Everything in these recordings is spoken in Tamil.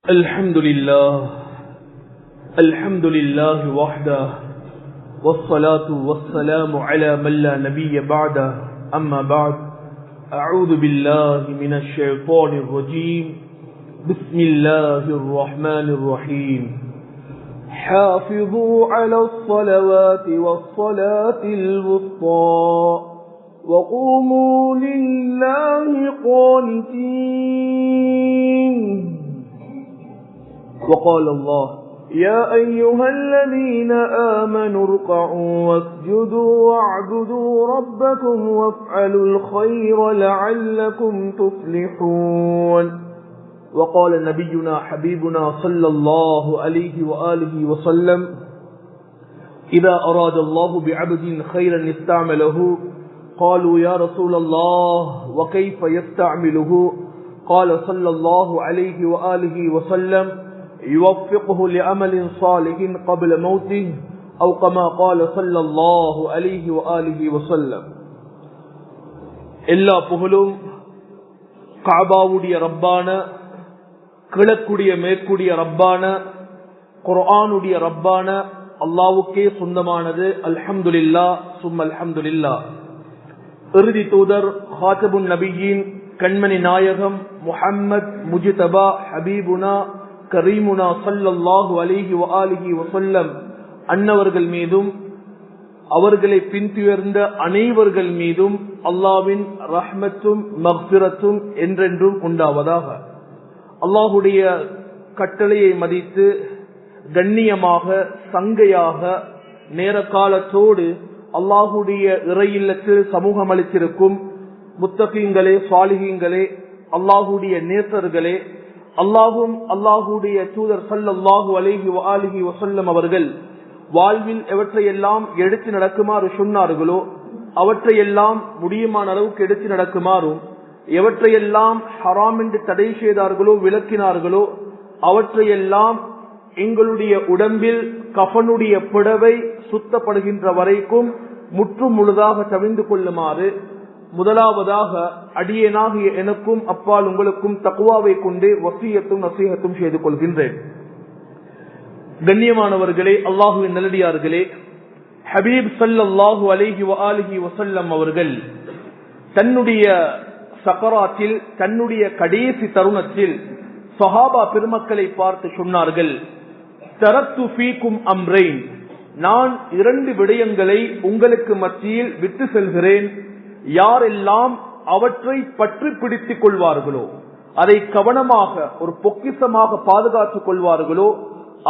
الحمد لله وحده والصلاة والسلام على من لا نبي بعده أما بعد أعوذ بالله من الشيطان الرجيم بسم الله الرحمن الرحيم حافظوا على الصلوات والصلاة الوسطى وقوموا لله قانتين وقال الله يا أيها الذين آمنوا اركعوا واسجدوا واعبدوا ربكم وافعلوا الخير لعلكم تفلحون وقال نبينا حبيبنا صلى الله عليه وآله وسلم إذا أراد الله بعبد خيرا يستعمله قالوا يا رسول الله وكيف يستعمله قال صلى الله عليه وآله وسلم يوفقه لعمل صالح قبل موته أو كما قال صلى الله عليه وآله وسلم எல்லா புகழும் கஅபாவுடைய ரப்பான கிழக்குடைய மேற்குடைய ரப்பான குர்ஆனுடைய ரப்பான அல்லாஹ்வுக்கே சொந்தமானது. அல்ஹம்துலில்லாஹ் சும்ம அல்ஹம்துலில்லாஹ். இறுதி தூதர் ஹாத்தபுன் நபியின் கண்மணி நாயகம் முஹம்மத் முஜ்தபா ஹபீபுனா கரீமுனா ஸல்லல்லாஹு அலைஹி வஆலிஹி வஸல்லம் அன்னவர்கள் மீதும் அவர்களை பின்துயர்ந்த அனைவர்கள் மீதும் அல்லாஹ்வின் ரஹ்மத்தும் மக்ஃபிரத்தும் என்றென்றும் உண்டாவதாக. அல்லாஹ்வுடைய கட்டளையை மதித்து கண்ணியமாக சங்கையாக நேர காலத்தோடு அல்லாஹ்வுடைய இறையில்லத்தில் சமூகம் அளித்திருக்கும் முத்தகீன்களே, சாலிஹீன்களே, அல்லாஹ்வுடைய நேசர்களே, அல்லாஹும் அல்லாஹுடைய தூதர் ஸல்லல்லாஹு அலைஹி வஆலிஹி வஸல்லம் அவர்கள் வாழ்வில் எவற்றையெல்லாம் எடுத்து நடக்குமாறு சொன்னார்களோ அவற்றையெல்லாம் முடியுமான அளவுக்கு எடுத்து நடக்குமாறும், எவற்றையெல்லாம் ஹராம் என்று தடை செய்தார்களோ விளக்கினார்களோ அவற்றையெல்லாம் எங்களுடைய உடம்பில் கஃனுடைய புடவை சுத்தப்படுகின்ற வரைக்கும் முற்று முழுதாக தவிர்ந்து கொள்ளுமாறு முதலாவதாக அடியேனாகிய எனக்கும் அப்பால் உங்களுக்கும் தக்வாவை கொண்டு வசியத்தும் நசீஹத்தும் செய்து கொள்கின்றேன். கண்ணியமானவர்களே, அல்லாஹுவின் நல்லடியார்களே, ஹபீப் ஸல்லல்லாஹு அலைஹி வஆலிஹி வஸல்லம் அவர்கள் தன்னுடைய சக்கராத்தில் தன்னுடைய கடைசி தருணத்தில் சஹாபா பெருமக்களை பார்த்து சொன்னார்கள், தரத்து ஃபீக்கும் அம்ரைன், நான் இரண்டு விடயங்களை உங்களுக்கு மத்தியில் விட்டு செல்கிறேன். யாரெல்லாம் அவற்றை பற்றி பிடித்துக் கொள்வார்களோ, அதை கவனமாக ஒரு பொக்கிஷமாக பாதுகாத்துக் கொள்வார்களோ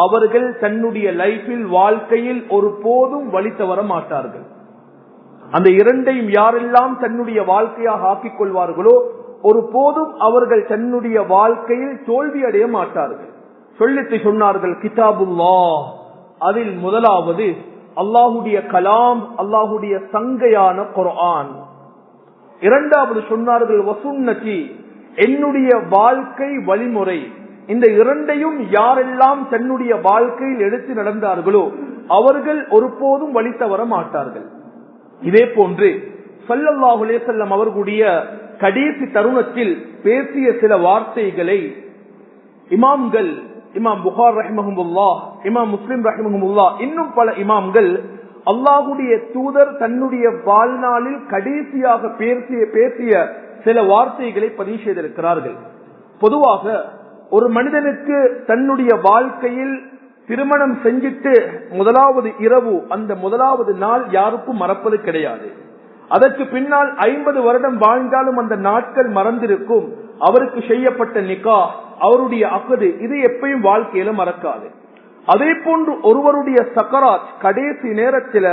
அவர்கள் தன்னுடைய லைஃபில் வாழ்க்கையில் ஒரு போதும் வழி தவற மாட்டார்கள். அந்த இரண்டையும் யாரெல்லாம் தன்னுடைய வாழ்க்கையாக ஆக்கிக் கொள்வார்களோ ஒரு போதும் அவர்கள் தன்னுடைய வாழ்க்கையில் தோல்வி அடைய மாட்டார்கள். சொல்லிட்டு சொன்னார்கள், கிதாபுல்லாஹ், அதில் முதலாவது அல்லாஹுடைய கலாம், அல்லாஹுடைய சங்கையான குர்ஆன். இரண்டாவது சொன்னார்கள் வசுன்னதி, என்னுடைய வாழ்க்கை வழிமுறை. இந்த இரண்டையும் யாரெல்லாம் தன்னுடைய வாழ்க்கையில் எடுத்து நடந்தார்களோ அவர்கள் ஒருபோதும் வழி தவற மாட்டார்கள். இதே போன்று ஸல்லல்லாஹு அலைஹி வஸல்லம் அவர்களுடைய கடைசி தருணத்தில் பேசிய சில வார்த்தைகளை இமாம்கள், இமாம் புகார் ரஹிமஹுல்லாஹ், இமாம் முஸ்லிம் ரஹிமஹுல்லாஹ், இன்னும் பல இமாம்கள் அல்லாஹுடைய தூதர் தன்னுடைய வாழ்நாளில் கடைசியாக பேசிய சில வார்த்தைகளை பதிவு செய்திருக்கிறார்கள். பொதுவாக ஒரு மனிதனுக்கு தன்னுடைய வாழ்க்கையில் திருமணம் செஞ்சிட்டு முதலாவது இரவு, அந்த முதலாவது நாள் யாருக்கும் மறப்பது கிடையாது. அதற்கு பின்னால் 50 வருடம் வாழ்ந்தாலும் அந்த நாட்கள் மறந்திருக்கும். அவருக்கு செய்யப்பட்ட நிக்கா, அவருடைய அக்து, இது எப்பயும் வாழ்க்கையில மறக்காது. அதே போன்று ஒருவருடைய சக்கராத், கடைசி நேரத்தில்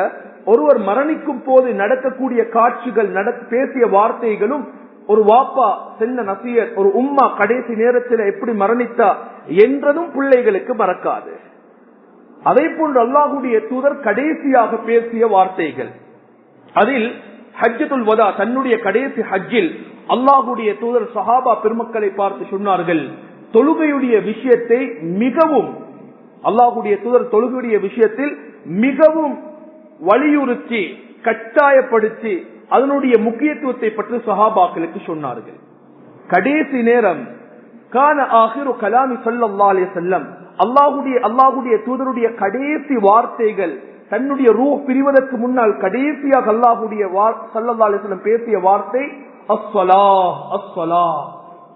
ஒருவர் மரணிக்கும் போது நடக்கக்கூடிய காட்சிகள், பேசிய வார்த்தைகளும், ஒரு வாப்பா சென்ன நசியத், ஒரு உம்மா கடைசி நேரத்தில் எப்படி மரணித்தா என்றதும் பிள்ளைகளுக்கு மறக்காது. அதே போன்று அல்லாஹுடைய தூதர் கடைசியாக பேசிய வார்த்தைகள், அதில் ஹஜ்ஜத்துல் வதா, தன்னுடைய கடைசி ஹஜ்ஜில் அல்லாஹுடைய தூதர் சஹாபா பெருமக்களை பார்த்து சொன்னார்கள், தொழுகையுடைய விஷயத்தை மிகவும், அல்லாஹுடைய தூதர் தொழுகையுடைய விஷயத்தில் மிகவும் வலியுறுத்தி கட்டாயப்படுத்தி அதனுடைய முக்கியத்துவத்தை பற்றி சஹாபாக்களுக்கு சொன்னார்கள். கடைசி நேரம் கான ஆகிரு கலாமி ஸல்லல்லாஹு அலைஹி வஸல்லம், அல்லாஹ்வுடைய தூதருடைய கடைசி வார்த்தைகள், தன்னுடைய ரூஹ் பிரிவதற்கு முன்னால் கடைசியாக அல்லாஹ்வுடைய ஸல்லல்லாஹு அலைஹி வஸல்லம் பேசிய வார்த்தை அஸ்ஸலாஹ் அஸ்ஸலாஹ்,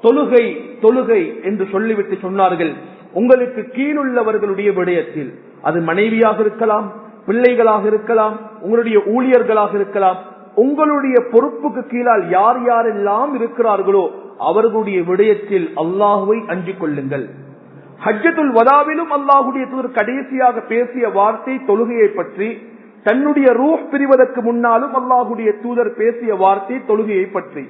தொழுகை தொழுகை என்று சொல்லிவிட்டு சொன்னார்கள், உங்களுக்கு கீழுள்ளவர்களுடைய விடயத்தில், அது மனைவியாக இருக்கலாம், பிள்ளைகளாக இருக்கலாம், உங்களுடைய ஊழியர்களாக இருக்கலாம், உங்களுடைய பொறுப்புக்கு கீழால் யார் யாரெல்லாம் இருக்கிறார்களோ அவர்களுடைய விடயத்தில் அல்லாஹுவை அஞ்சிக் கொள்ளுங்கள். ஹஜ்ஜத்துல் வதாவிலும் அல்லாஹுடைய தூதர் கடைசியாக பேசிய வார்த்தை தொழுகையை பற்றி, தன்னுடைய ரூஹ் பிரிவதற்கு முன்னாலும் அல்லாஹுடைய தூதர் பேசிய வார்த்தை தொழுகையை பற்றி.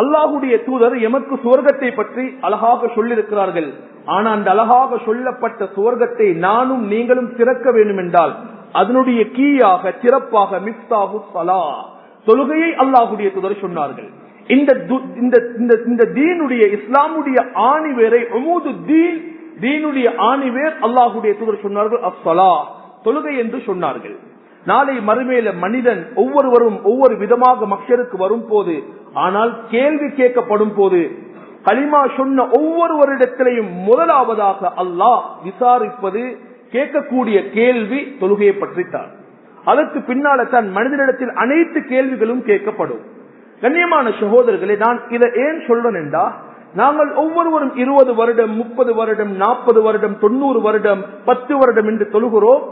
அல்லாஹுடைய தூதர் எமக்கு சுவர்க்கத்தை பற்றி அழகாக சொல்லியிருக்கிறார்கள். ஆனா அந்த அழகாக சொல்லப்பட்ட சுவர்க்கத்தை நானும் நீங்களும் திறக்க வேண்டும் என்றால் அதனுடைய கீயாக சிறப்பாக மிஃப்தாஹு ஸலாஹ், தொழுகையை அல்லாஹுடைய தூதர் சொன்னார்கள். இந்த தீனுடைய இஸ்லாமுடைய ஆணிவேரை உமூது தீனுடைய ஆணிவேர் அல்லாஹுடைய தூதர் சொன்னார்கள் அஸ்ஸலாஹ், தொழுகை என்று சொன்னார்கள். நாளை மறுமையில மனிதன் ஒவ்வொருவரும் ஒவ்வொரு விதமாக மக்ஷருக்கு வரும் போது, ஆனால் கேள்வி கேட்கப்படும் போது கலிமா சொன்ன ஒவ்வொருவரிடத்திலையும் முதலாவதாக அல்லாஹ் விசாரிப்பது, கேட்கக்கூடிய கேள்வி தொழுகையை பற்றித்தான். அதற்கு பின்னால தான் மனிதனிடத்தில் அனைத்து கேள்விகளும் கேட்கப்படும். கண்ணியமான சகோதரர்களே, நான் இதை ஏன் சொல்றேன் என்றா, நாங்கள் ஒவ்வொருவரும் 20 வருடம் 30 வருடம் 40 வருடம் 90 வருடம் 10 வருடம் என்று தொழுகிறோம்.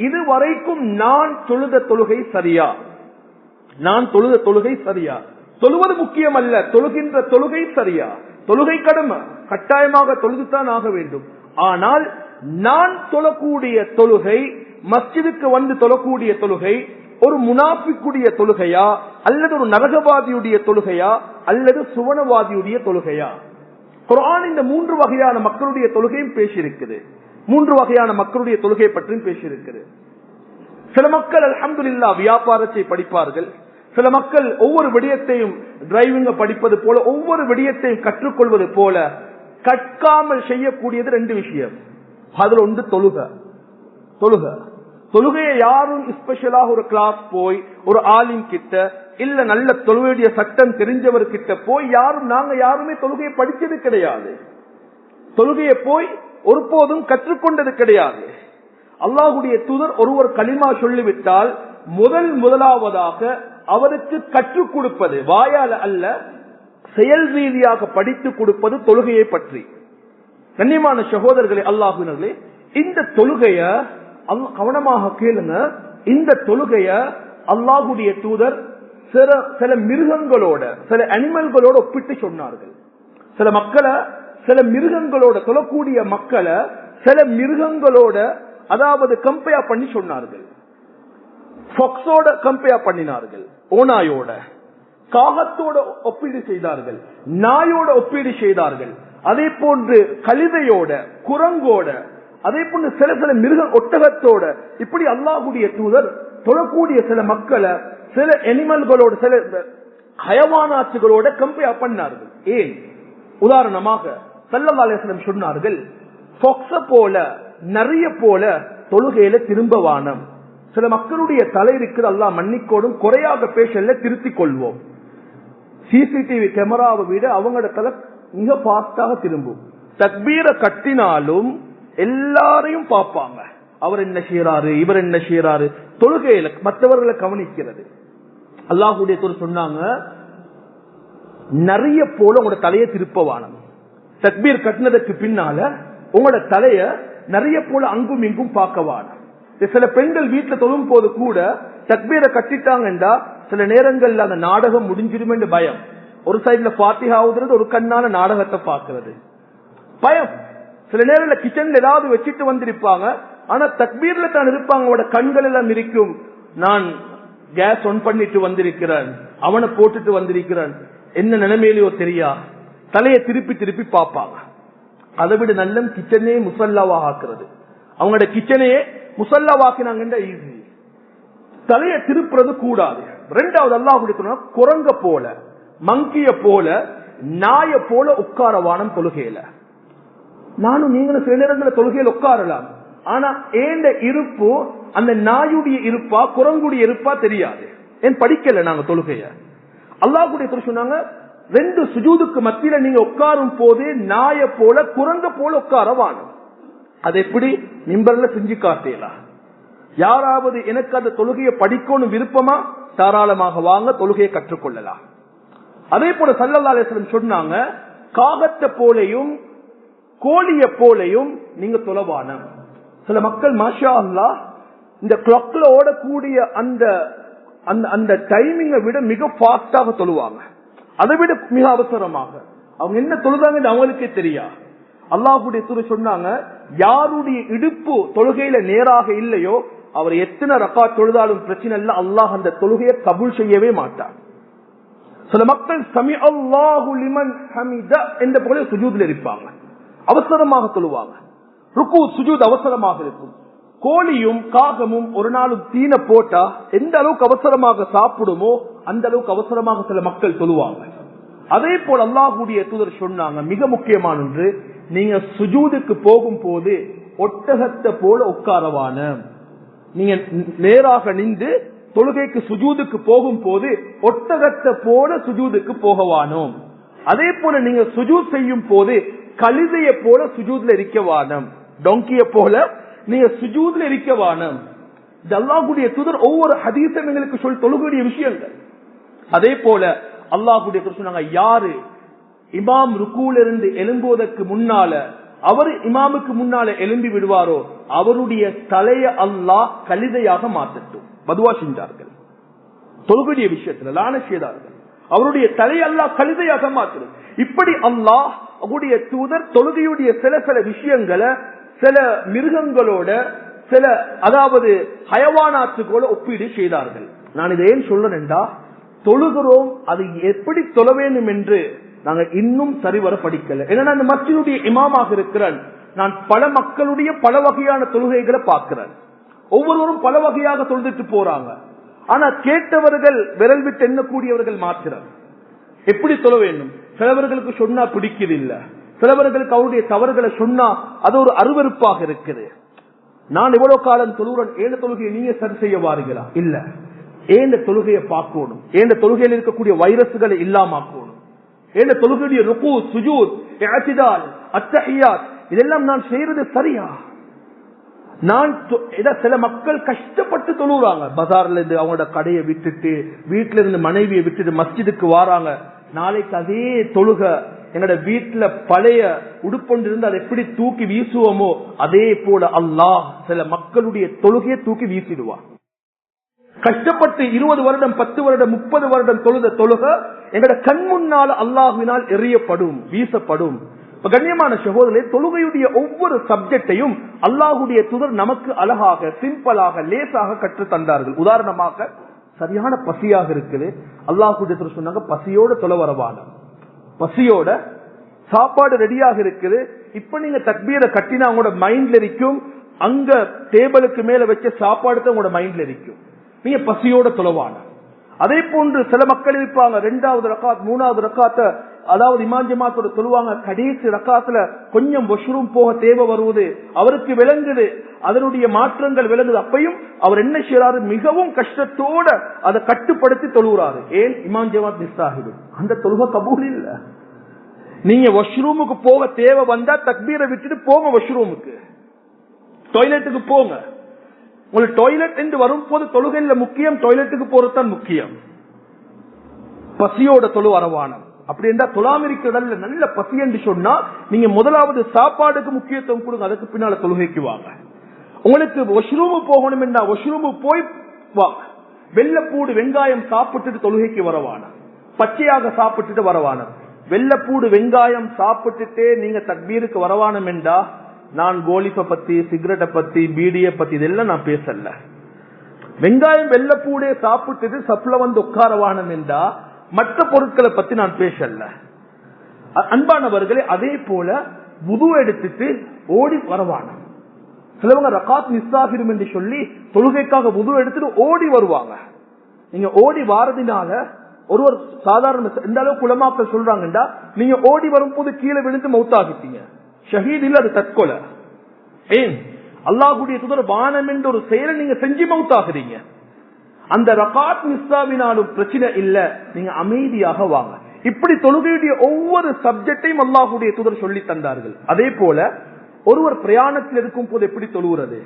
இதுவரைக்கும் நான் தொழுத தொழுகை சரியா, நான் தொழுத தொழுகை சரியா, தொழுவது முக்கியம் அல்ல, தொழுகின்ற தொழுகை சரியா, தொழுகை கடமை கட்டாயமாக தொழுதுதான் ஆக வேண்டும். ஆனால் நான் தொழக்கூடிய தொழுகை, மஸ்ஜிதுக்கு வந்து தொழக்கூடிய தொழுகை ஒரு முனாஃபிக்குடைய தொழுகையா, அல்லது ஒரு நரகவாதியுடைய தொழுகையா, அல்லது சுவனவாதியுடைய தொழுகையா? குர்ஆன் இந்த 3 வகையான மக்களுடைய தொழுகையும் பேசியிருக்குது. 3 வகையான மக்களுடைய தொழுகை பற்றியும் பேசியிருக்குது. சில மக்கள் அல்ஹம்துலில்லாஹ் வியாபாரத்தை படிப்பார்கள். சில மக்கள் ஒவ்வொரு விடயத்தையும் டிரைவிங்க படிப்பது போல, ஒவ்வொரு விடயத்தையும் கற்றுக்கொள்வது போல கற்காமல் செய்யக்கூடியது 2 விஷயம். அதுல ஒன்று தொழுகையை யாரும் ஸ்பெஷலாக ஒரு கிளாஸ் போய் ஒரு ஆலிம் கிட்ட இல்ல நல்ல தொழுகையுடைய சட்டம் தெரிஞ்சவர் கிட்ட போய் நாங்க யாருமே தொழுகையை படிச்சது கிடையாது, தொழுகையை போய் ஒருபோதும் கற்றுக்கொண்டது கிடையாது. அல்லாஹ்வுடைய தூதர் ஒருவர் கலிமா சொல்லிவிட்டால் முதலாவதாக அவருக்கு கற்றுக் கொடுப்பது, வாயால அல்ல செயல் ரீதியாக படித்து கொடுப்பது தொழுகையை பற்றி. கண்ணியமான சகோதரர்களே, அல்லாஹ்வினர்களே, இந்த தொழுகைய கவனமாக கேளுங்க. இந்த தொழுகைய அல்லாஹ்வுடைய தூதர் சில மிருகங்களோட, சில அனிமல்களோட ஒப்பிட்டு சொன்னார்கள். சில மக்களை, சில மிருகங்களோட, தொழக்கூடிய மக்களை சில மிருகங்களோட, அதாவது கம்பேர் பண்ணி சொன்னார்கள். ஃபாக்ஸோட கம்பேர் பண்ணினார்கள், ஓநாயோட, காகத்தோட ஒப்பீடு செய்தார்கள், நாயோட ஒப்பீடு செய்தார்கள், அதே போன்று கழுதையோட, குரங்கோட, அதே போன்று சில மிருக ஒட்டகத்தோட, இப்படி அல்லாஹ்வுடைய தூதர் தொழக்கூடிய சில மக்களை சில அனிமல்களோட, சில ஹயவானாத்துகளோட கம்பேர் பண்ணார்கள். ஏன்? உதாரணமாக ஸல்லல்லாஹு அலைஹி வஸல்லம் சொன்னார்கள், ஃபாக்ஸ போல, நிறைய போல தொழுகையில திரும்பவானம். சில மக்களுடைய தலை இருக்குது, அல்லாஹ் மன்னிக்கோடும், குறையாக பேசல, திருத்திக் கொள்வோம். சிசிடிவி கேமராவை விட அவங்களோட தலை மிக பாஸ்டாக திரும்பும். தக்பீரை கட்டினாலும் எல்லாரையும் பார்ப்பாங்க, அவர் என்ன செய்யறாரு, இவர் என்ன செய்யறாரு, தொழுகையில மற்றவர்களை கவனிக்கிறது. அல்லாஹ்வுடைய தூதர் சொன்னாங்க, நிறைய போல உங்களோட தலையை திருப்பவானம். தக்பீர் கட்டினதுக்கு பின்னால உங்களோட தலைய நிறைய போல அங்கும் இங்கும் பார்க்கவானம். சில பெண்கள் வீட்டுல தொழும் போது கூட தக்பீரை கட்டிட்டாங்கன்னா சில நேரங்கள்ல அந்த நாடகம் முடிஞ்சிடும் என்று பயம். ஒரு சைட்ல ஃபாத்திஹா ஓதுறது, ஒரு கண்ணால நாடகத்தை பார்க்கிறது, பயம். சில நேரத்துல கிச்சன்ல ஏதாவது வச்சுட்டு வந்திருப்பாங்க, ஆனா தக்பீர்ல தான் இருப்பாங்க, அவனோட கண்கள் எல்லாம் இருக்கும். நான் கேஸ் ஆன் பண்ணிட்டு வந்திருக்கிறேன், அவனை போட்டுட்டு வந்திருக்கிறேன், என்ன நிலைமையிலயோ தெரியா, தலையை திருப்பி திருப்பி பார்ப்பாங்க. அதை விட நல்ல கிச்சனே முசல்லாவா ஆக்குறது, அவங்களோட கிச்சனையே முசல்லாவாக்கினாங்க ஈஸி. தலையை திருப்புறது கூடாது. 2வது அல்லாஹ்வுடைய குரங்க போல, மங்கிய போல, நாய போல உட்காரவானம் தொழுகையில. நானும் நீங்களும் சில நேரங்களில் தொழுகையில் உட்காரலாம், ஆனா ஏண்ட இருப்பு அந்த நாயுடைய இருப்பா குரங்குடைய இருப்பா தெரியாது. ஏன்? படிக்கல நாங்க தொழுகைய. அல்லாஹ்வுடைய தூதர் சொன்னாங்க, ரெண்டு சுஜூதுக்கு மத்தியில நீங்க உட்காரும் போது நாய போல குரங்க போல உட்காரவான. அது எப்படி மிம்பர்ல செஞ்சு காட்டலாம். யாராவது எனக்கு அந்த தொழுகையை படிக்கணும் விருப்பமா தாராளமாக வாங்க, தொழுகையை கற்றுக்கொள்ளலாம். அதே போல ஸல்லல்லாஹு அலைஹி வஸல்லம் சொன்னாங்க, காகத்தை போலையும் கோழிய போலையும் நீங்க தொழவான. சில மக்கள் மாஷா அல்லாஹ் இந்த கிளாக்ல ஓடக்கூடிய அந்த டைமிங்கை விட மிக ஃபாஸ்டாக தொழுவாங்க, அதை விட மிக அவசரமாக. அவங்க என்ன தொழுதாங்க அவங்களுக்கே தெரியா. அல்லாஹ்வுடைய தூதர் சொன்னாங்க, யாருடைய இடுப்பு தொழுகையில நேராக இல்லையோ அவர் எத்தனை ரக்காத் தொழுதாலும் பிரச்சனை இல்ல, அல்லாஹ் அந்த தொழுகையை கபூல் செய்யவே மாட்டார். சில மக்கள் சமி அல்லாஹு லிமன் ஹமிதா என்ற போல சுஜூத்ல இருப்பாங்க, அவசரமாக தொழுவாங்க. ருக்கு சுஜூத் அவசரமாக இருக்கும். கோழியும் காகமும் ஒரு நாளும் தீன போட்டா எந்த அளவுக்கு அவசரமாக சாப்பிடுமோ அந்த அளவுக்கு அவசரமாக சில மக்கள் தொழுவாங்க. அதே போல அல்லாஹ்வுடைய தூதர் சொன்னாங்க, மிக முக்கியமான ஒன்று, நீங்க சுஜூதுக்கு போகும் போது ஒட்டகத்தை போல உட்காரவான. நீங்க நேராக நின்று தொழுகைக்கு சுஜூதுக்கு போகும் போது ஒட்டகத்தை போல சுஜூதுக்கு போகவானோம். அதே போல நீங்க சுஜூத் செய்யும் போது கழுதைய போல சுஜூத்ல இருக்கவானம், டொங்கிய போல நீங்க சுஜூத்ல இருக்கவானம். இது அல்லாஹ்வுடைய தூதர் ஒவ்வொரு ஹதீஸும் எங்களுக்கு சொல்லி தொழுகையுடைய விஷயங்கள். அதே போல அல்லாஹ்வுடைய தூதர் சொன்னாங்க, யாரு இமாம் ருக்கூல இருந்து எழும்புவதற்கு முன்னால அவர் இமாமுக்கு முன்னால எழும்பி விடுவாரோ அவருடைய தலைய அல்லாஹ் கழுதையாக மாற்றட்டும். பதுவா செஞ்சார்கள் தொழுகையுடைய விஷயத்துல, லான செய்தார்கள். அவருடைய தலையை அல்லாஹ் கழுதையாக மாற்றணும். இப்படி அல்லாஹ் அவருடைய தூதர் தொழுகையுடைய சில சில விஷயங்களை சில மிருகங்களோட சில அதாவது ஹயவானாத்துக்களோட ஒப்பீடு செய்தார்கள். நான் இதை ஏன் சொல்றேன்டா, தொழுகிறோம், அது எப்படி தொழ வேண்டும் என்று நாங்க இன்னும் சரிவர படிக்கல. ஏன்னா அந்த மஸ்ஜிதுடைய இமாமாக இருக்கிறேன், நான் பல மக்களுடைய பல வகையான தொழுகைகளை பார்க்கிறேன். ஒவ்வொருவரும் பல வகையாக தொழுதுட்டு போறாங்க. ஆனா கேட்டவர்கள் விரல் விட்டு எண்ணக்கூடியவர்கள் மாத்திரம் எப்படி தொழ வேண்டும். சிலவர்களுக்கு சொன்னா பிடிக்குது இல்ல, சிலவர்களுக்கு அவருடைய தவறுகளை சொன்னா அது ஒரு அருவருப்பாக இருக்குது. நான் எவ்வளவு காலம் தொழுகிறேன், ஏந்த தொழுகையை நீங்க சரி செய்ய வாருங்களா? இல்ல, ஏந்த தொழுகையை பார்க்கணும், ஏந்த தொழுகையில் இருக்கக்கூடிய வைரஸ்களை இல்லாமக்கணும், ஏந்த தொழுகையுடைய ருக்கு சுஜூத் இஅ்திதால் அத்தஹியாத் இதெல்லாம் நான் செய்யறது சரியா? நான் சில மக்கள் கஷ்டப்பட்டு தொழுறாங்க, பஜார்ல இருந்து அவங்களோட கடையை விட்டுட்டு வீட்டுல இருந்து மனைவியை விட்டுட்டு மஸ்ஜிதுக்கு வாராங்க. நாளைக்கு அதே தொழுக எங்களோட வீட்டுல பழைய உடுப்பொண்டு இருந்து அதை எப்படி தூக்கி வீசுவோமோ அதே போல அல்லாஹ் சில மக்களுடைய தொழுகையை தூக்கி வீசிடுவார். கஷ்டப்பட்டு 20 வருடம் 10 வருடம் 30 வருடம் தொழுத தொழுக எங்களோட கண் முன்னால் அல்லாஹ்வினால் எறியப்படும், வீசப்படும். கண்ணியமான சகோதரர்களே, தொழுகையுடைய ஒவ்வொரு சப்ஜெக்டையும் அல்லாஹ்வுடைய தூதர் நமக்கு அழகாக சிம்பிளாக லேசாக கற்று தந்தார்கள். உதாரணமாக சரியான பசியாக இருக்குது, அல்லாஹ்வுடைய தூதர் சொன்னாங்க, பசியோட தொலை வரவான, பசியோட சாப்பாடு ரெடியாக இருக்குது. இப்ப நீங்க தக்பீரை கட்டினா உங்களோட மைண்ட்ல இருக்கும், அங்க டேபிளுக்கு மேல வச்ச சாப்பாடு தான் உங்களோட மைண்ட்ல இருக்கும், நீங்க பசியோட தொலைவான. அதே போன்று சில மக்கள் இருப்பாங்க, 2வது ரக்காத் 3வது ரக்காத்த அதாவது இமாம் ஜமாத்தோட சொல்லுவாங்க, கடைசி ரக்காத்துல கொஞ்சம் வாஷ்ரூம் போக தேவை வருவது அவருக்கு விளங்குது, அதனுடைய மாற்றங்கள் விளங்குது. அப்பையும் அவர் என்ன செய்யறாரு, மிகவும் கஷ்டத்தோட அதை கட்டுப்படுத்தி தொழுகிறாரு. ஏன்? இமாம் ஜமாத் மிஸ் ஆகிடும், அந்த தொழுகை கபூல் இல்ல. நீங்க வாஷ்ரூமுக்கு போக தேவை வந்தா தக்பீரை விட்டுட்டு போங்க, வாஷ்ரூமுக்கு டாய்லெட்டுக்கு போங்க. உங்களுக்கு டாய்லெட் என்று வரும் போது தொழுகையில முக்கியம், டாய்லெட்டுக்கு போறதுதான் முக்கியம். பசியோட தொழு வரவானம். அப்படி என்றா தொழாமிருக்கிறதுல நல்ல பசி என்று சொன்னா நீங்க முதலாவது சாப்பாடுக்கு முக்கியத்துவம் கொடுங்க, அதுக்கு பின்னால தொழுகைக்கு வாங்க. உங்களுக்கு வாஷ்ரூமு போகணும் என்றா வாஷ்ரூமு போய் வாங்க. வெள்ளப்பூடு வெங்காயம் சாப்பிட்டுட்டு தொழுகைக்கு வரவான, பச்சையாக சாப்பிட்டுட்டு வரவான. வெள்ளப்பூடு வெங்காயம் சாப்பிட்டுட்டே நீங்க தக்பீருக்கு வரவானம் என்றா, நான் கோலிப்பை பத்தி சிகரெட்டை பத்தி பீடியை பத்தி இதெல்லாம் நான் பேசல. வெங்காயம் வெள்ளப்பூடே சாப்பிட்டுட்டு சப்ல வந்து உட்காரவானம் என்றா மற்ற பொருட்களை பத்தி நான் பேசல. அன்பானவர்களே, அதே போல வுது எடுத்துட்டு ஓடி வரவான. சிலவங்க ரகாத் மிஸ் ஆகிரும் என்று சொல்லி தொழுகைக்காக வுது எடுத்துட்டு ஓடி வருவாங்க. நீங்க ஓடி வாரதினால ஒருவர் சாதாரண எந்த அளவுக்கு உலமாக்கள் சொல்றாங்கடா, நீங்க ஓடி வரும் போது கீழே விழுந்து மௌத்தாகிட்டீங்க, ஷஹீத் இல்ல, அது தற்கொலை. ஏன்? அல்லாஹ்வுடைய தூதர் வானம் என்ற ஒரு செயலை நீங்க செஞ்சு மௌத்தாகிறீங்க. அந்த ரகாத் மிஸ்ஸாவினாலும் பிரச்சனை இல்ல, நீங்க அமைதியாக வாங்க. இப்படி தொழுகையுடைய ஒவ்வொரு சப்ஜெக்டையும் அல்லாஹ்வுடைய தூதர் சொல்லி தந்தார்கள். அதே போல ஒருவர் பிரயாணத்தில் இருக்கும் போது எப்படி தொழுகிறது,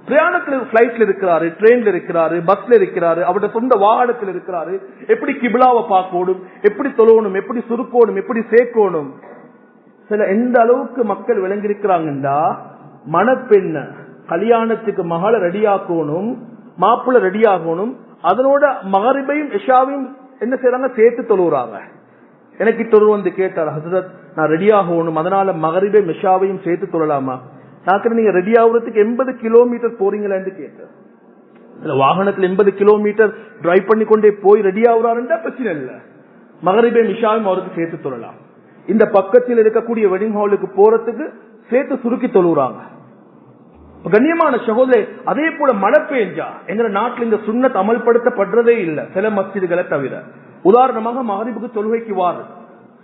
பிரயாணத்தில் பிளைட்ல இருக்கிறாரு, ட்ரெயின்ல இருக்கிறாரு, பஸ்ல இருக்கிறாரு, அவருடைய சொந்த வாகனத்தில் இருக்கிறாரு, எப்படி கிபிலாவை பார்க்கணும், எப்படி தொழணும், எப்படி சுருக்கணும், எப்படி சேர்க்கணும். சில எந்த அளவுக்கு மக்கள் விளங்கியிருக்கிறாங்கண்டா, மணப்பெண்ண கல்யாணத்துக்கு மகளை ரெடியாக்கணும், மாப்பிள்ள ரெடியாகணும், அதனோட மகரிபையும் இஷாவையும் என்ன செய்யறாங்க, சேர்த்து தொழுறாங்க. எனக்கு தொழு வந்து கேட்டார், ஹசரத் நான் ரெடியாகணும், அதனால மகரிபையும் இஷாவையும் சேர்த்து தொழலாமா? நான் நீங்க ரெடி ஆகுறதுக்கு 80 கிலோமீட்டர் போறீங்களான்னு கேட்டேன். வாகனத்துல 80 கிலோமீட்டர் டிரைவ் பண்ணி கொண்டே போய் ரெடி ஆகுறாருன்னா பிரச்சனை இல்ல, மகரிபே மிஷாவும் அவருக்கு சேர்த்து தொழலாம். இந்த பக்கத்தில் இருக்கக்கூடிய வெட்டிங் ஹாலுக்கு போறதுக்கு சேர்த்து சுருக்கி தொழுறாங்க. கண்ணியமான சகோதரே, அதே போல மழை பெஞ்சா எங்க நாட்டில் இந்த சுன்னத் அமல்படுத்தப்படுறதே இல்ல, சில மஸ்ஜிதுகளை தவிர. உதாரணமாக மகரிபுக்கு தொழுகைக்கு வாரம்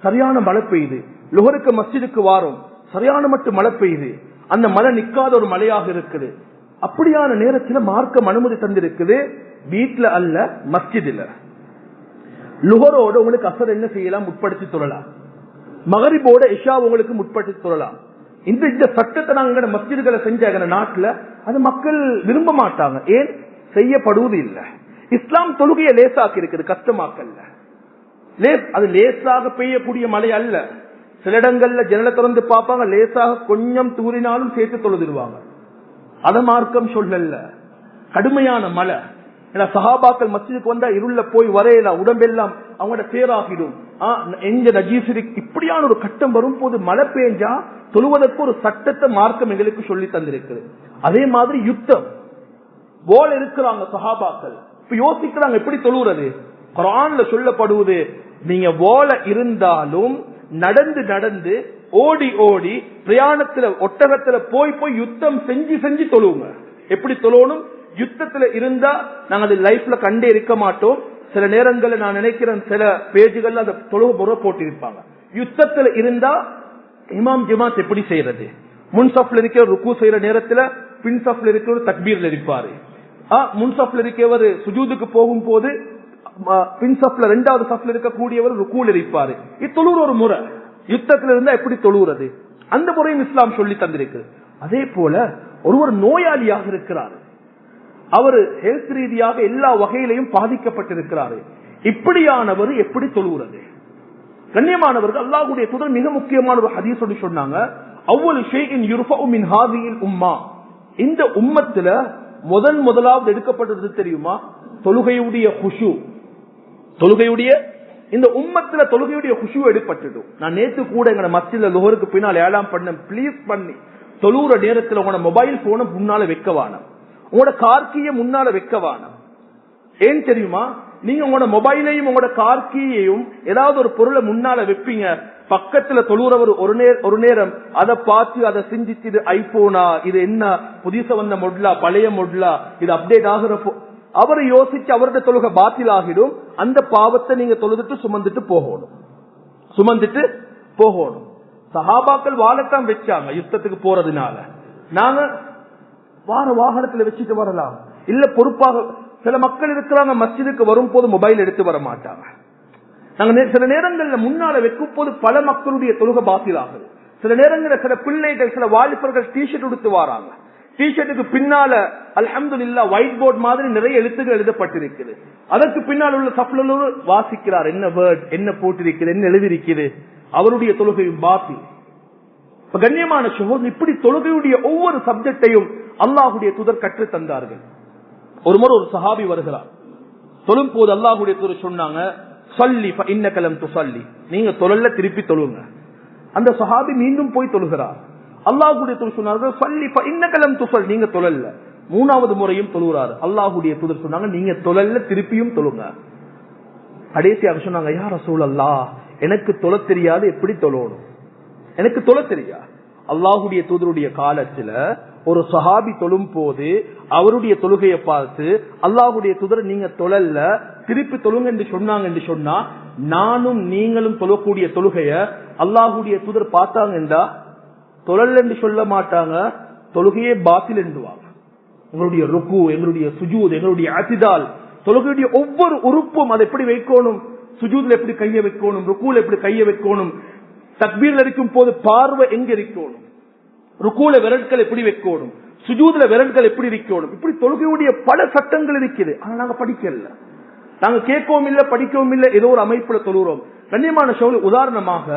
சரியான மழை பெய்யுது, லுஹருக்கு மஸ்ஜிதுக்கு வாரம் சரியான மட்டும் மழை பெய்யுது, அந்த மழை நிக்காத ஒரு மழையாக இருக்குது. அப்படியான நேரத்தில் மார்க்கம் அனுமதி தந்திருக்குது, வீட்டுல அல்ல மஸ்ஜிதுல. லுஹரோட உங்களுக்கு அசர் என்ன செய்யலாம், முற்படுத்தி தொழலாம். மகரிபோட இஷா உங்களுக்கு முற்படுத்தி தொழலாம். இந்த சட்டத்தை நாங்க மஸ்ஜிதுகளை செஞ்ச நாட்டுல அது மக்கள் விரும்ப மாட்டாங்க. ஏன் செய்யப்படுவது இல்ல. இஸ்லாம் தொழுகையை லேசாக்கி இருக்குது, கஷ்டமாக்கல்ல. அது லேசாக பெய்யக்கூடிய மழை அல்ல. சில இடங்கள்ல ஜன்னலை திறந்து பார்ப்பாங்க, லேசாக கொஞ்சம் தூரினாலும் சேர்த்து தொழுதுருவாங்க. அத மார்க்கம் சொல்லல. கடுமையான மழை, சஹாபாக்கள் மஸ்ஜிதுக்கு வந்தா இருள போய் வரையலாம், உடம்பெல்லாம் அவங்களோட பேராகிடும், எங்க நஜீஸ். இப்படியான ஒரு கட்டம் வரும் போது மழை பெஞ்சா தொழுவதற்கு ஒரு சட்டத்தை மார்க்கம் எங்களுக்கு சொல்லி தந்திருக்குது. அதே மாதிரி யுத்தம், போல இருக்கிறாங்க சஹாபாக்கள், இப்ப யோசிக்கிறாங்க எப்படி தொழுகிறது. குர்ஆன்ல சொல்லப்படுவது, நீங்க போல இருந்தாலும் நடந்து நடந்து ஓடி ஓடி பிரயாணத்துல ஒட்டகத்துல போய் போய் யுத்தம் செஞ்சு செஞ்சு தொழுவுங்க. எப்படி தொழணும், யுத்தத்துல இருந்தா நாங்க அது லைஃப்ல கண்டே இருக்க மாட்டோம். சில நேரங்கள்ல நான் நினைக்கிறேன் சில பேஜுகள்ல அந்த தொழுக முறை போட்டிருப்பாங்க. யுத்தத்துல இருந்தா இமாம் ஜமாத் எப்படி செய்யறது, முன்சப்ல இருக்கிற ருக்கு செய்யற நேரத்துல பின்சப்ல இருக்கிற தக்பீர்ல இருப்பாரு, முன்சப்ல இருக்கவர் சுஜூதுக்கு போகும் போது பின்சப்ல இரண்டாவது சப்ல இருக்கக்கூடியவர் ருக்கூல இருப்பாரு. இது தொழுற ஒரு முறை. யுத்தத்துல இருந்தா எப்படி தொழுகிறது, அந்த முறையும் இஸ்லாம் சொல்லி தந்திருக்கு. அதே போல ஒருவர் நோயாளியாக இருக்கிறார், அவர் ஹெல்த் ரீதியாக எல்லா வகையிலையும் பாதிக்கப்பட்டிருக்கிறாரு, இப்படியானவர் எப்படி தொழுகிறது. கண்ணியமானவர்கள், அல்லாஹ்வுடைய தூதர் மிக முக்கியமான ஒரு ஹதீஸ் சொன்னாங்க, அவ்வளவு ஷைஇன் யுர்ஃபஉ மின் ஹாதிஹில் உம்மா, இந்த உம்மத்துல முதலாவது எடுக்கப்பட்டது தெரியுமா, தொழுகையுடைய குஷு. தொழுகையுடைய இந்த உம்மத்துல தொழுகையுடைய குஷு எடுப்பட்டுடும். நான் நேத்து கூட எங்க மஸ்ஜித்ல லுஹருக்கு பின்னால் ஏலாம் பண்ண, ப்ளீஸ் பண்ணி தொழுற நேரத்தில் உங்களோட மொபைல் போனை முன்னால வைக்கவானம், உங்களோட கார்கிய முன்னால வைக்கவானம். ஏன் தெரியுமா, நீங்க உங்களோட மொபைலையும் உங்களோட கார்கியையும் ஏதாவது ஒரு பொருளை முன்னால வைப்பீங்க, பக்கத்துல தொழுறவர் ஒரு நேரம் அதை பார்த்து அதை சிந்திச்சு, இது ஐபோனா, இது என்ன புதுச வந்த மொட்லா, பழைய மொட்லா, இது அப்டேட் ஆகுறப்போ அவரை யோசிச்சு அவருடைய தொழுகை பாத்தில் ஆகிடும். அந்த பாவத்தை நீங்க தொழுதுட்டு சுமந்துட்டு போகணும். சஹாபாக்கள் வாழத்தான் வச்சாங்க யுத்தத்துக்கு போறதுனால. நாங்க வாகனத்துல வச்சுட்டு வரலாம் இல்ல, பொறுப்பாக சில மக்கள் இருக்கிறாங்க, மஸ்ஜிதுக்கு வரும் போது மொபைல் எடுத்து வர மாட்டாங்க. நாங்க சில நேரங்கள்ல முன்னால வைக்கும் போது பல மக்களுடைய தொழுகை பாத்தில் ஆகுது. சில நேரங்களில் சில பிள்ளைகள், சில வாலிபர்கள் டிஷர்ட் உடுத்து வராங்க, டிஷர்ட்டுக்கு பின்னால அல்ஹம்துலில்லாஹ் ஒயிட் போர்ட் மாதிரி நிறைய எழுத்துக்கள் எழுதப்பட்டிருக்குது. அதற்கு பின்னால் உள்ள சஃப்ல வாசிக்கிறார், என்ன வேர்ட், என்ன போட்டிருக்கிறது, என்ன எழுதியிருக்கிறது, அவருடைய தொழுகையும் பாத்தி. கண்ணியமான சகோதரர், இப்படி தொழுகையுடைய ஒவ்வொரு சப்ஜெக்டையும் அல்லாஹ்வுடைய தூதர் கற்று தந்தார்கள். ஒரு முறை ஒரு சஹாபி வருகிறார், தொழும் போது அல்லாஹ்வுடைய தூதர் சொன்னாங்க, ஸல்லி ஃபஇன்னக லம் துஸல்லி, நீங்க தொழல திருப்பி தொழுங்க. அந்த சஹாபி மீண்டும் போய் தொழுகிறார். அல்லாஹ்வுடைய தூதர் சொன்னார்கள், ஸல்லி ஃபஇன்னக லம் துஸல், நீங்க தொழல. மூணாவது முறையும் தொழுகிறார். அல்லாஹ்வுடைய தூதர் சொன்னாங்க, நீங்க தொழல திருப்பியும் தொழுங்க. கடைசியாக சொன்னாங்க, யா ரசூலல்லாஹ், எனக்கு தொழ தெரியாது, எப்படி தொழணும், எனக்கு தொழ தெரியாது. அல்லாஹ்வுடைய தூதருடைய காலத்துல ஒரு சஹாபி தொழும் போது அவருடைய தொழுகையை பார்த்து அல்லாஹ்வுடைய தூதர் நீங்க தொழல திருப்பி தொழுங்க என்று சொன்னாங்க என்று சொன்னா, நானும் நீங்களும் தொழக்கூடிய தொழுகைய அல்லாஹ்வுடைய தூதர் பார்த்தாங்க என்றா தொழல் என்று சொல்ல மாட்டாங்க, தொழுகையே பாத்தில் என்றுவாங்க. எங்களுடைய ருக்கு, எங்களுடைய சுஜூத், எங்களுடைய அசிதால், தொழுகையுடைய ஒவ்வொரு உறுப்பும் அதை எப்படி வைக்கணும், சுஜூத்ல எப்படி கைய வைக்கணும், ருக்கூல எப்படி கைய வைக்கணும், தக்பீர்ல இருக்கும் போது பார்வை எங்க இருக்கணும், ருக்கூல விரல்கள் எப்படி வைக்கணும், சுஜூத்ல விரல்கள் எப்படி இருக்கணும், இப்படி தொழுகையுடைய பல சட்டங்கள் இருக்குது. ஆனா நாங்க படிக்கல, நாங்க கேட்கவும் இல்ல படிக்கவும் இல்ல, ஏதோ ஒரு அமைப்புல தொழுகிறோம். கண்ணியமான ஷோல், உதாரணமாக